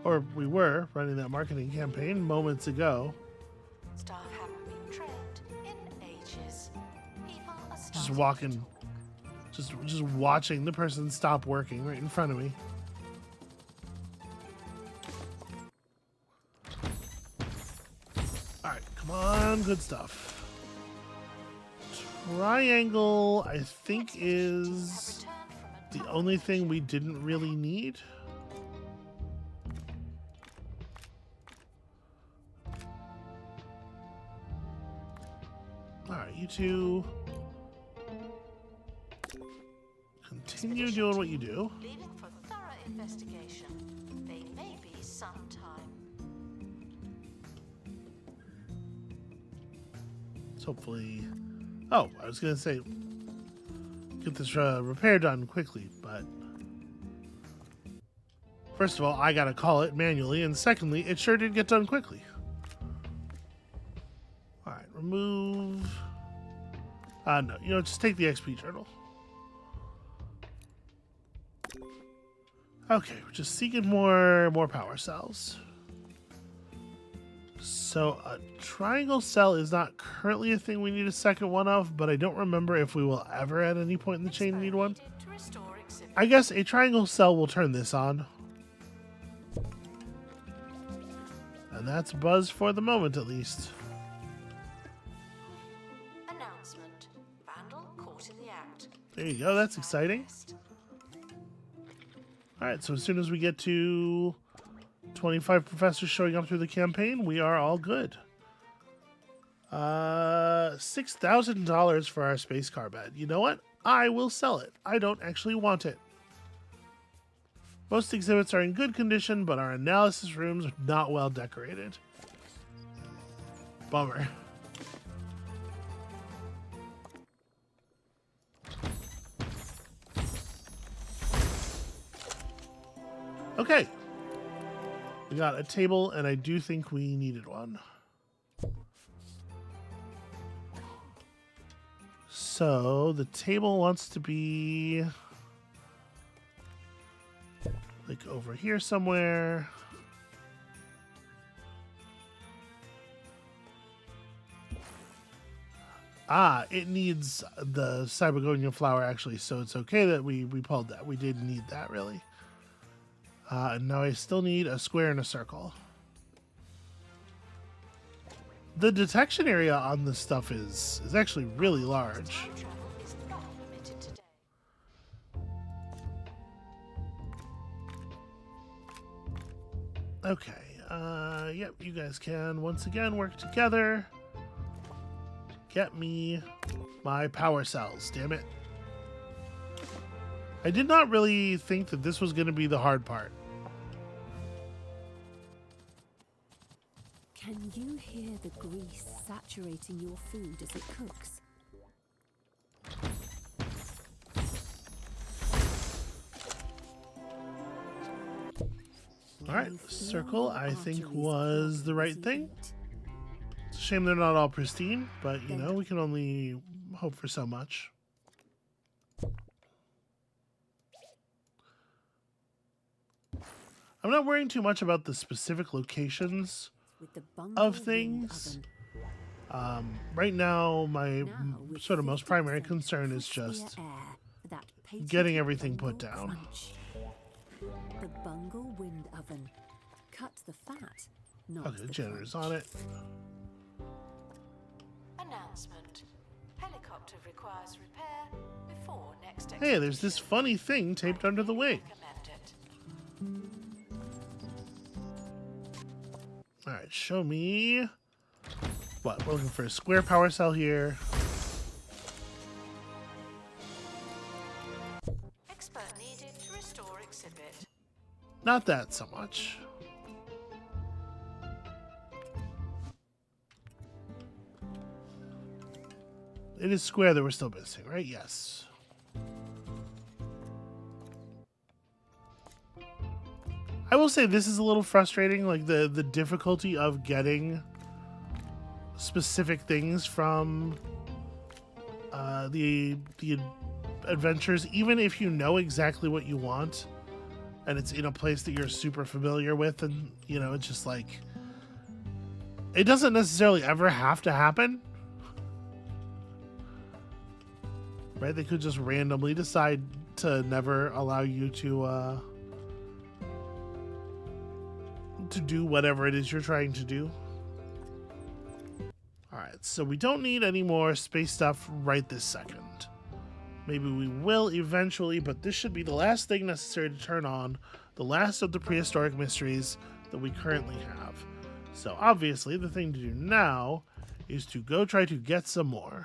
[SPEAKER 1] or we were running that marketing campaign moments ago.
[SPEAKER 3] Staff haven't been trained in ages. People are
[SPEAKER 1] Just
[SPEAKER 3] starting to
[SPEAKER 1] walking,
[SPEAKER 3] talk.
[SPEAKER 1] just watching the person stop working right in front of me. All right, come on, good stuff. Triangle, I think, is the only thing we didn't really need. All right, you two continue doing what you do.
[SPEAKER 3] Leaving for thorough investigation. They may be some time.
[SPEAKER 1] So hopefully, oh, I was gonna say get this repair done quickly, but first of all, I gotta call it manually, and secondly, it sure did get done quickly. All right, remove. No, you know, just take the XP journal. Okay, we're just seeking more power cells. So a triangle cell is not currently a thing we need a second one of, but I don't remember if we will ever at any point in the chain need one.
[SPEAKER 3] To restore
[SPEAKER 1] I guess a triangle cell will turn this on. And that's buzz for the moment, at least.
[SPEAKER 3] Announcement. Vandal caught in the act.
[SPEAKER 1] There you go. That's exciting. All right, so as soon as we get to 25 professors showing up through the campaign, we are all good. $6,000 for our space car bed. You know what? I will sell it. I don't actually want it. Most exhibits are in good condition, but our analysis rooms are not well decorated. Bummer. Okay. We got a table, and I do think we needed one. So the table wants to be like over here somewhere. Ah, it needs the Cybergonia flower actually, so it's okay that we pulled that. We didn't need that really. And now I still need a square and a circle. The detection area on this stuff is actually really large.
[SPEAKER 3] Time travel is not permitted today.
[SPEAKER 1] Okay, yep, you guys can once again work together. Get me my power cells, damn it. I did not really think that this was going to be the hard part.
[SPEAKER 2] Can you hear the grease saturating your food as it cooks?
[SPEAKER 1] All right,
[SPEAKER 2] Can you feel
[SPEAKER 1] circle,
[SPEAKER 2] the
[SPEAKER 1] I think,
[SPEAKER 2] arteries
[SPEAKER 1] was the right
[SPEAKER 2] as you
[SPEAKER 1] thing.
[SPEAKER 2] eat?
[SPEAKER 1] It's a shame they're not all pristine, but, you know, we can only hope for so much. I'm not worrying too much about the specific locations
[SPEAKER 2] With the
[SPEAKER 1] of
[SPEAKER 2] bungle wind
[SPEAKER 1] things.
[SPEAKER 2] oven.
[SPEAKER 1] Right now, my
[SPEAKER 2] Now, with
[SPEAKER 1] sort of most primary
[SPEAKER 2] 50%
[SPEAKER 1] concern is
[SPEAKER 2] crispier
[SPEAKER 1] just
[SPEAKER 2] air for that patented
[SPEAKER 1] getting everything put
[SPEAKER 2] bungle
[SPEAKER 1] down.
[SPEAKER 2] crunch. The bungle wind oven. Cut the fat, not
[SPEAKER 1] Okay,
[SPEAKER 2] the
[SPEAKER 1] the generator's
[SPEAKER 2] crunch.
[SPEAKER 1] on it.
[SPEAKER 3] Announcement. Helicopter requires repair before next
[SPEAKER 1] Hey, there's this
[SPEAKER 3] expedition.
[SPEAKER 1] funny thing taped under the wing.
[SPEAKER 3] Recommend it.
[SPEAKER 1] All right, show me. What? We're looking for a square power cell here.
[SPEAKER 3] Expert needed to restore exhibit.
[SPEAKER 1] Not that so much. It is square that we're still missing, right? Yes. I will say this is a little frustrating, like the difficulty of getting specific things from the adventures, even if you know exactly what you want and it's in a place that you're super familiar with, and you know, it's just like it doesn't necessarily ever have to happen, right? They could just randomly decide to never allow you to do whatever it is you're trying to do. All right, so we don't need any more space stuff right this second. Maybe we will eventually, but this should be the last thing necessary to turn on, the last of the prehistoric mysteries that we currently have. So obviously the thing to do now is to go try to get some more.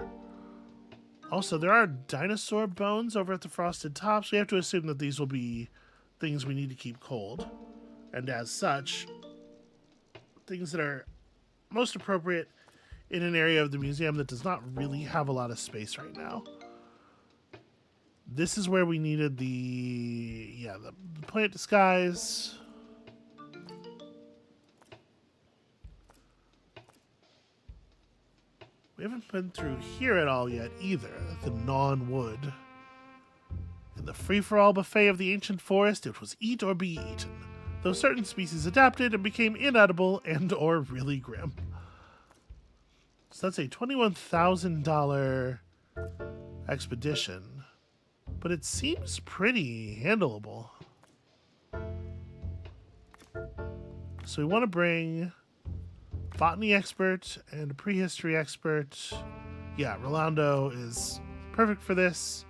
[SPEAKER 1] Also, there are dinosaur bones over at the Frosted Tops. We have to assume that these will be things we need to keep cold. And as such, things that are most appropriate in an area of the museum that does not really have a lot of space right now. This is where we needed the plant disguise. We haven't been through here at all yet either, the non-wood. In the free-for-all buffet of the ancient forest, it was eat or be eaten, though certain species adapted and became inedible and or really grim. So that's a $21,000 expedition. but it seems pretty handleable. So we want to bring botany expert and a prehistory expert. Yeah, Rolando is perfect for this.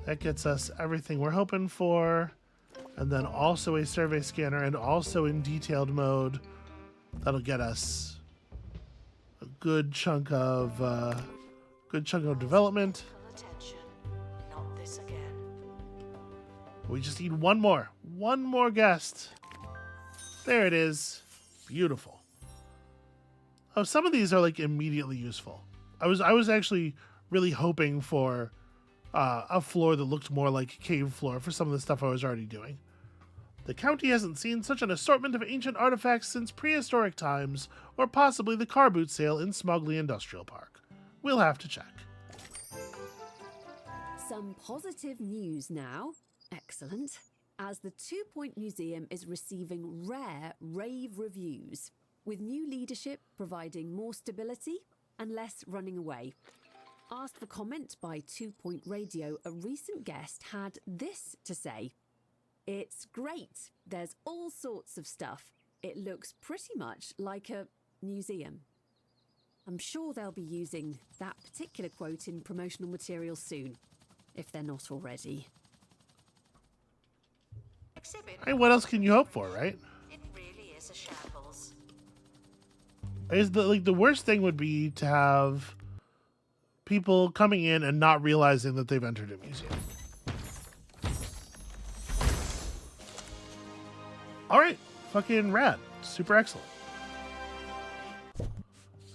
[SPEAKER 1] That gets us everything we're hoping for. And then also a survey scanner and also in detailed mode. That'll get us a good chunk of development.
[SPEAKER 3] Attention. Not this again.
[SPEAKER 1] We just need one more guest. There it is. Beautiful. Oh, some of these are like immediately useful. I was actually really hoping for a floor that looked more like cave floor for some of the stuff I was already doing. The county hasn't seen such an assortment of ancient artifacts since prehistoric times, or possibly the car boot sale in Smuggly Industrial Park. We'll have to check.
[SPEAKER 2] Some positive news now. Excellent. As the 2 Point Museum is receiving rare rave reviews, with new leadership providing more stability and less running away. Asked for comment by 2 Point Radio, a recent guest had this to say. It's great. There's all sorts of stuff. It looks pretty much like a museum. I'm sure they'll be using that particular quote in promotional material soon, if they're not already.
[SPEAKER 3] Exhibit.
[SPEAKER 1] Hey, what else can you hope for, right?
[SPEAKER 3] It really is a shambles.
[SPEAKER 1] The worst thing would be to have people coming in and not realizing that they've entered a museum. All right, fucking rad. Super excellent.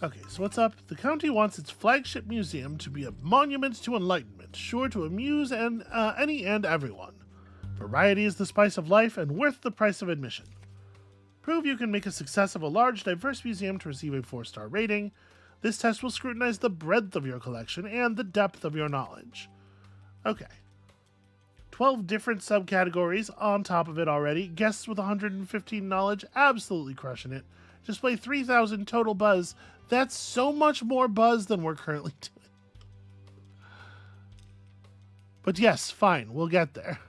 [SPEAKER 1] Okay, so what's up? The county wants its flagship museum to be a monument to enlightenment, sure to amuse any and everyone. Variety is the spice of life and worth the price of admission. Prove you can make a success of a large, diverse museum to receive a 4-star rating. This test will scrutinize the breadth of your collection and the depth of your knowledge. Okay. 12 different subcategories on top of it already. Guests with 115 knowledge, absolutely crushing it. Display 3,000 total buzz. That's so much more buzz than we're currently doing. But yes, fine, we'll get there.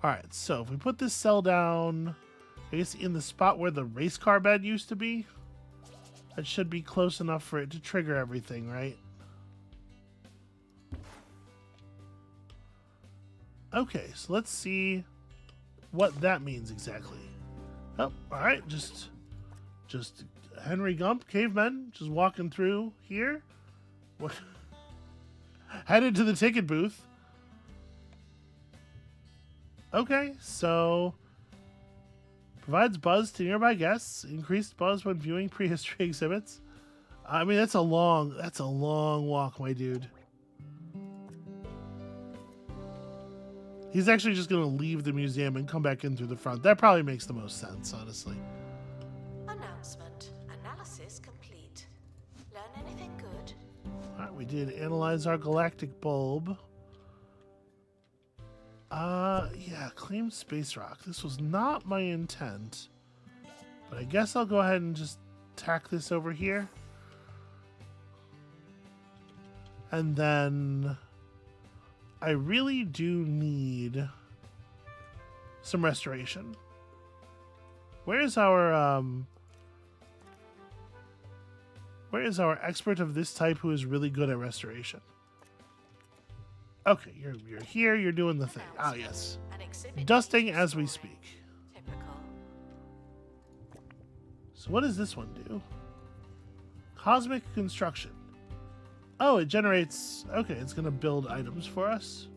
[SPEAKER 1] Alright, so if we put this cell down, I guess in the spot where the race car bed used to be, that should be close enough for it to trigger everything, right? Okay, so let's see what that means exactly. Oh, alright, just Henry Gump, cavemen, just walking through here. What? Headed to the ticket booth. Okay, so provides buzz to nearby guests. Increased buzz when viewing prehistory exhibits. I mean, that's a long walk, my dude. He's actually just going to leave the museum and come back in through the front. That probably makes the most sense, honestly.
[SPEAKER 3] Announcement. Analysis complete. Learn anything good?
[SPEAKER 1] All right, we did analyze our galactic bulb. Yeah, claim space rock. This was not my intent, but I guess I'll go ahead and just tack this over here. And then I really do need some restoration. Where is our expert of this type who is really good at restoration? Okay, you're here, you're doing the thing. Ah, yes.
[SPEAKER 3] An exhibit
[SPEAKER 1] Dusting
[SPEAKER 3] needs
[SPEAKER 1] as we
[SPEAKER 3] restoring.
[SPEAKER 1] speak.
[SPEAKER 3] Typical.
[SPEAKER 1] So what does this one do? Cosmic construction. Oh, it generates... Okay, it's going to build items for us.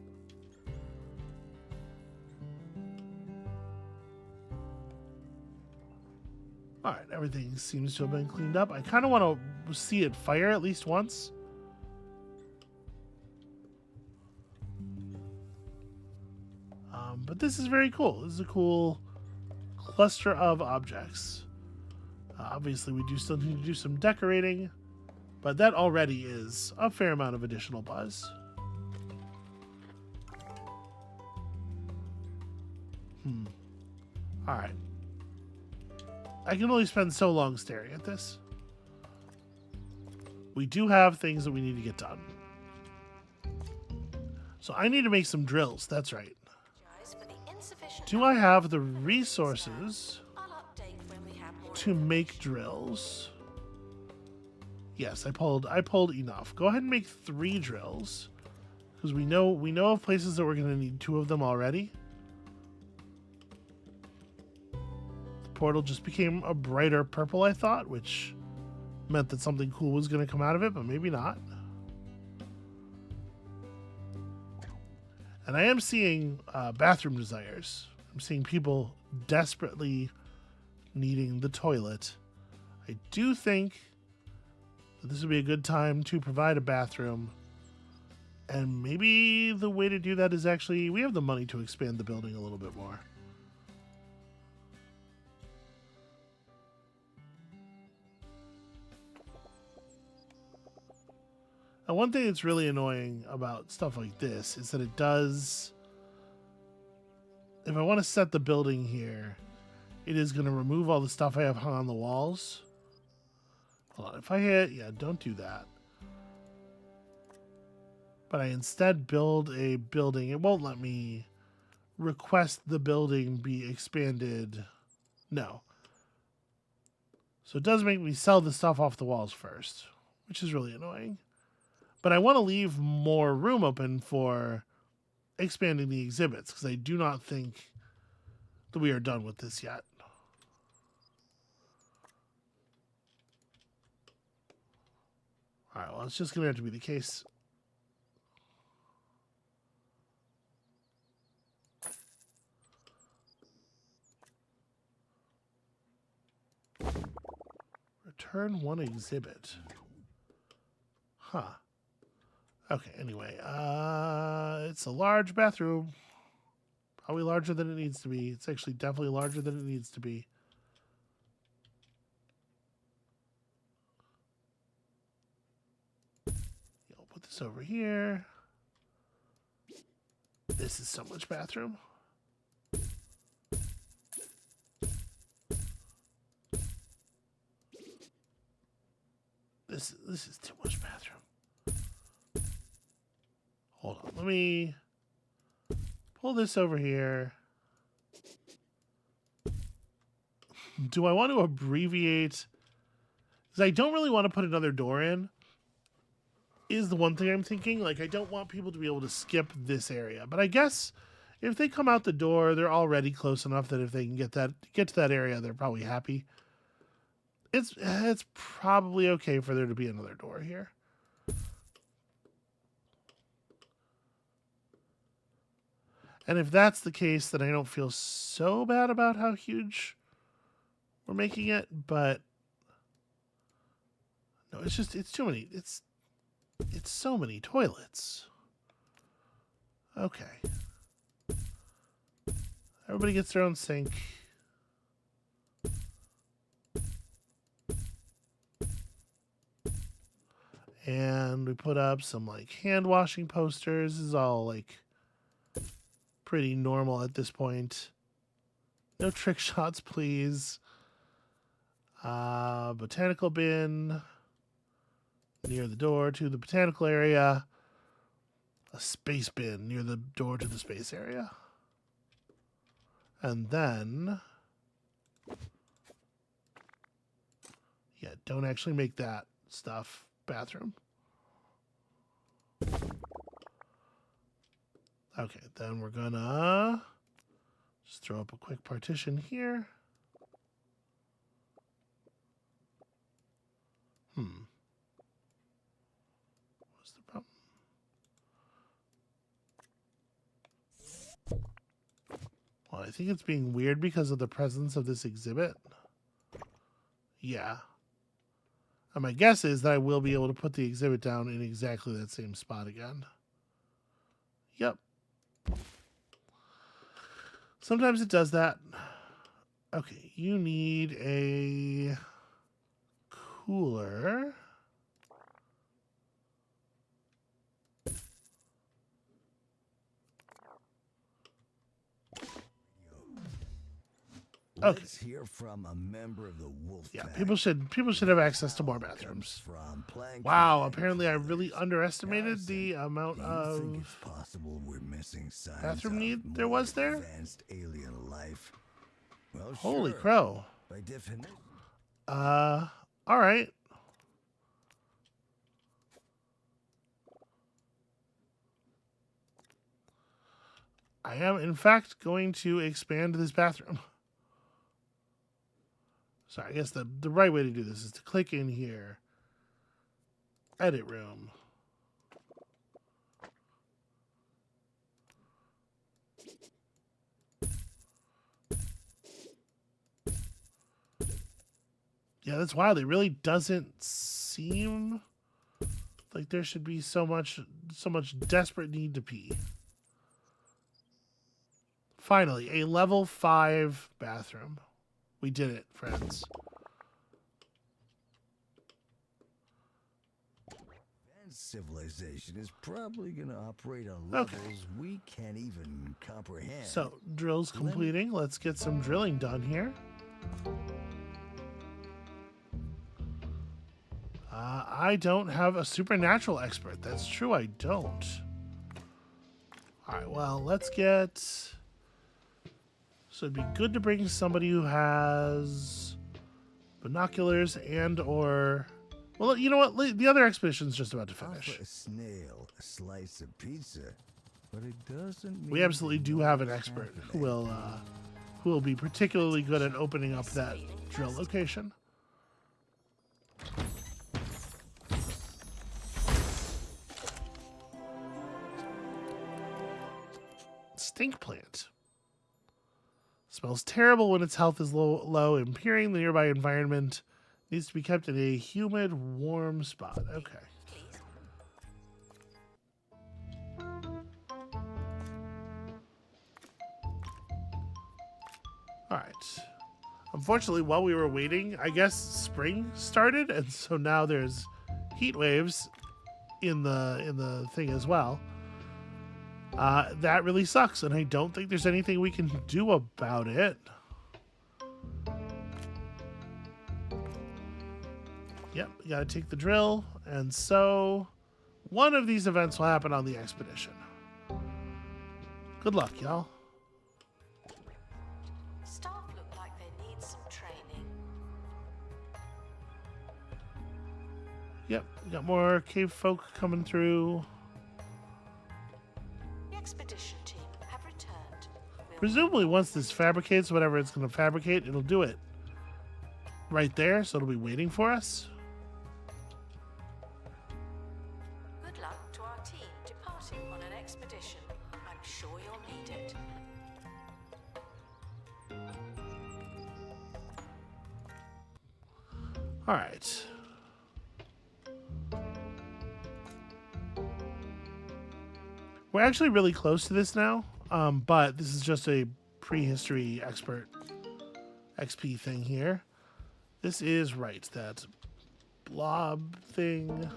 [SPEAKER 1] Alright, everything seems to have been cleaned up. I kind of want to see it fire at least once. But this is very cool. This is a cool cluster of objects. Obviously, we do still need to do some decorating, but that already is a fair amount of additional buzz. Alright. I can only spend so long staring at this. We do have things that we need to get done. So I need to make some drills. That's right.
[SPEAKER 3] Apologize for the insufficient
[SPEAKER 1] Do I
[SPEAKER 3] number
[SPEAKER 1] have the
[SPEAKER 3] of staff.
[SPEAKER 1] resources
[SPEAKER 3] I'll update when we have more
[SPEAKER 1] to make drills? Yes, I pulled enough. Go ahead and make 3 drills. Because we know of places that we're going to need 2 of them already. The portal just became a brighter purple, I thought, which meant that something cool was going to come out of it, but maybe not. And I am seeing bathroom desires. I'm seeing people desperately needing the toilet. I do think that this would be a good time to provide a bathroom. And maybe the way to do that is actually, we have the money to expand the building a little bit more. And one thing that's really annoying about stuff like this is that it does, if I want to set the building here, it is going to remove all the stuff I have hung on the walls. Hold on, if I hit, yeah, don't do that. But I instead build a building. It won't let me request the building be expanded. No. So it does make me sell the stuff off the walls first, which is really annoying. But I want to leave more room open for expanding the exhibits, because I do not think that we are done with this yet. All right, well, it's just going to have to be the case. Return 1 exhibit. Huh. Okay, anyway, it's a large bathroom. Probably larger than it needs to be. It's actually definitely larger than it needs to be. I'll put this over here. This is so much bathroom. This is too much bathroom. Hold on, let me pull this over here. Do I want to abbreviate? Because I don't really want to put another door in. Is the one thing I'm thinking. Like, I don't want people to be able to skip this area. But I guess if they come out the door, they're already close enough that if they can get to that area, they're probably happy. It's probably okay for there to be another door here. And if that's the case, then I don't feel so bad about how huge we're making it, but no, it's too many. It's so many toilets. Okay. Everybody gets their own sink. And we put up some like hand washing posters. This is all like pretty normal at this point. No trick shots, please. Botanical bin near the door to the botanical area. A space bin near the door to the space area. And then, yeah, don't actually make that stuff bathroom. Okay, then we're gonna just throw up a quick partition here. What's the problem? Well, I think it's being weird because of the presence of this exhibit. Yeah. And my guess is that I will be able to put the exhibit down in exactly that same spot again. Yep. Sometimes it does that. Okay, you need a cooler. Okay.
[SPEAKER 4] Let's hear from a member of the wolf
[SPEAKER 1] Yeah,
[SPEAKER 4] pack.
[SPEAKER 1] people should have access to more bathrooms.
[SPEAKER 4] From Plank
[SPEAKER 1] Wow,
[SPEAKER 4] Pack
[SPEAKER 1] apparently I really
[SPEAKER 4] Killers.
[SPEAKER 1] underestimated
[SPEAKER 4] Carson,
[SPEAKER 1] the amount
[SPEAKER 4] do you think it's
[SPEAKER 1] of
[SPEAKER 4] possible we're missing signs
[SPEAKER 1] bathroom
[SPEAKER 4] of
[SPEAKER 1] need there
[SPEAKER 4] more
[SPEAKER 1] was there?
[SPEAKER 4] advanced alien life? Well,
[SPEAKER 1] Holy
[SPEAKER 4] sure.
[SPEAKER 1] crow.
[SPEAKER 4] By definition.
[SPEAKER 1] All right. I am, in fact, going to expand this bathroom. So I guess the right way to do this is to click in here. Edit room. Yeah, that's wild. It really doesn't seem like there should be so much desperate need to pee. Finally, a level 5 bathroom. We did it, friends.
[SPEAKER 4] Advanced civilization is probably going to operate on
[SPEAKER 1] Okay.
[SPEAKER 4] levels we can't even comprehend.
[SPEAKER 1] So, drills completing. Let's get some drilling done here. I don't have a supernatural expert. That's true, I don't. Alright, well, let's get... So it'd be good to bring somebody who has binoculars and or... Well, you know what? The other expedition's just about to finish.
[SPEAKER 4] Offer a snail a slice of pizza, but it doesn't mean
[SPEAKER 1] We absolutely
[SPEAKER 4] they
[SPEAKER 1] do
[SPEAKER 4] know
[SPEAKER 1] have an
[SPEAKER 4] what's
[SPEAKER 1] expert
[SPEAKER 4] happening.
[SPEAKER 1] who will be particularly good at opening up that drill location. Stink plant. Smells terrible when its health is low, impairing the nearby environment. Needs to be kept in a humid, warm spot. Okay.
[SPEAKER 3] Please.
[SPEAKER 1] All right. Unfortunately, while we were waiting, I guess spring started, and so now there's heat waves in the thing as well. That really sucks, and I don't think there's anything we can do about it. Yep, we gotta take the drill, and so one of these events will happen on the expedition. Good luck, y'all.
[SPEAKER 3] Staff look like they need some training.
[SPEAKER 1] Yep, we got more cave folk coming through.
[SPEAKER 3] The expedition team have returned. We'll
[SPEAKER 1] Presumably, once this fabricates whatever it's going to fabricate, it'll do it right there, so it'll be waiting for us.
[SPEAKER 3] Good luck to our team departing on an expedition. I'm sure you'll need it.
[SPEAKER 1] All right. We're actually really close to this now, but this is just a prehistory expert XP thing here. This is right, that blob thing.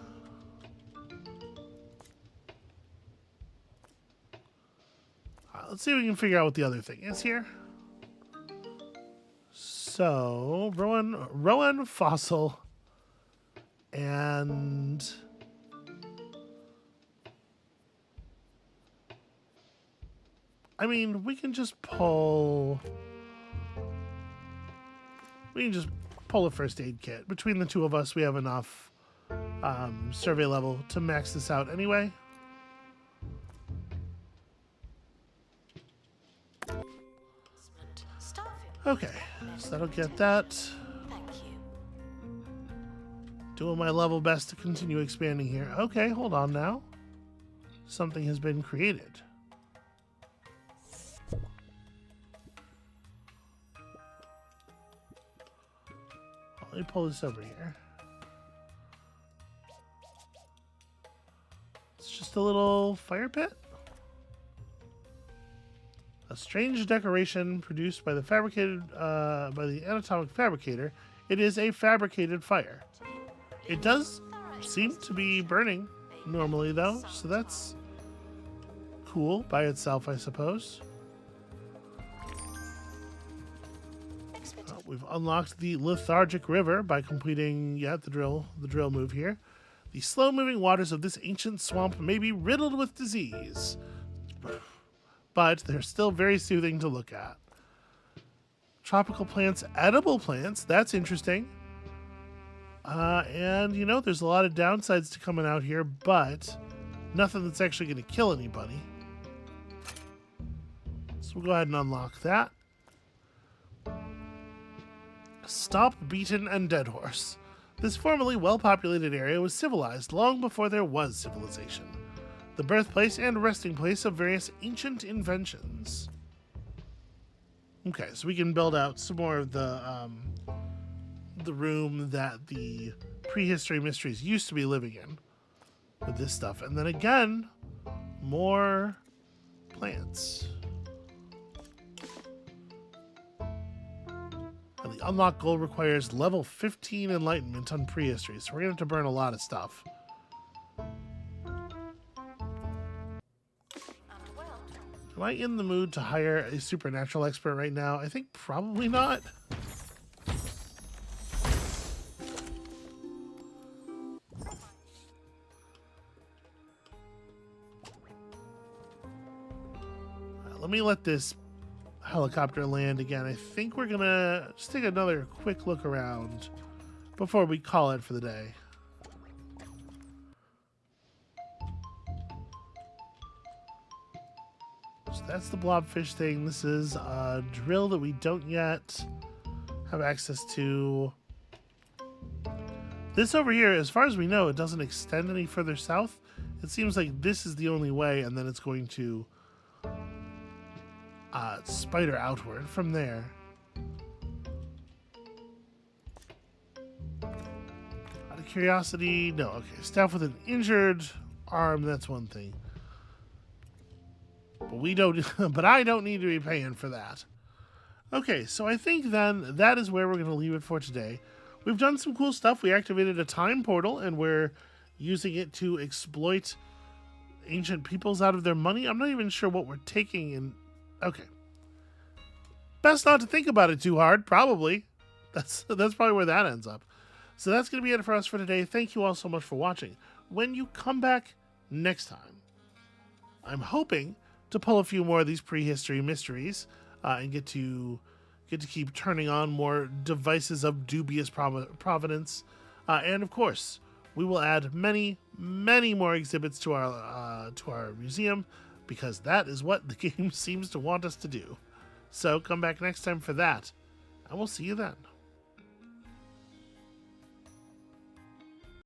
[SPEAKER 1] Let's see if we can figure out what the other thing is here. So, Rowan fossil, and I mean, we can just pull a first aid kit. Between the two of us, we have enough survey level to max this out anyway.
[SPEAKER 3] Excellent. Staff in.
[SPEAKER 1] Okay, so that'll get that.
[SPEAKER 3] Thank you.
[SPEAKER 1] Doing my level best to continue expanding here. Okay, hold on now. Something has been created. Let me pull this over here. It's just a little fire pit. A strange decoration produced by the anatomic fabricator. It is a fabricated fire. It does seem to be burning normally though, so that's cool by itself, I suppose. We've unlocked the Lethargic River by completing, the drill move here. The slow-moving waters of this ancient swamp may be riddled with disease, but they're still very soothing to look at. Tropical plants, edible plants, that's interesting. And, there's a lot of downsides to coming out here, but nothing that's actually going to kill anybody. So we'll go ahead and unlock that. Stop, Beaten, and Dead Horse. This formerly well-populated area was civilized long before there was civilization. The birthplace and resting place of various ancient inventions. Okay, so we can build out some more of the room that the prehistory mysteries used to be living in with this stuff. And then again, more plants. And the unlock goal requires level 15 enlightenment on prehistory, so we're going to have to burn a lot of stuff. Am I in the mood to hire a supernatural expert right now? I think probably not. Let me let this helicopter land again. I think we're gonna just take another quick look around before we call it for the day. So that's the blobfish thing. This is a drill that we don't yet have access to. This over here, as far as we know, it doesn't extend any further south. It seems like this is the only way, and then it's going to spider outward from there. Out of curiosity, no. Okay, staff with an injured arm, that's one thing. But we don't. But I don't need to be paying for that. Okay, so I think then that is where we're going to leave it for today. We've done some cool stuff. We activated a time portal, and we're using it to exploit ancient peoples out of their money. I'm not even sure what we're taking in. Okay. Best not to think about it too hard, probably. That's probably where that ends up. So that's going to be it for us for today. Thank you all so much for watching. When you come back next time, I'm hoping to pull a few more of these prehistory mysteries and get to keep turning on more devices of dubious provenance. And of course, we will add many, many more exhibits to our museum, because that is what the game seems to want us to do. So come back next time for that, and we'll see you then.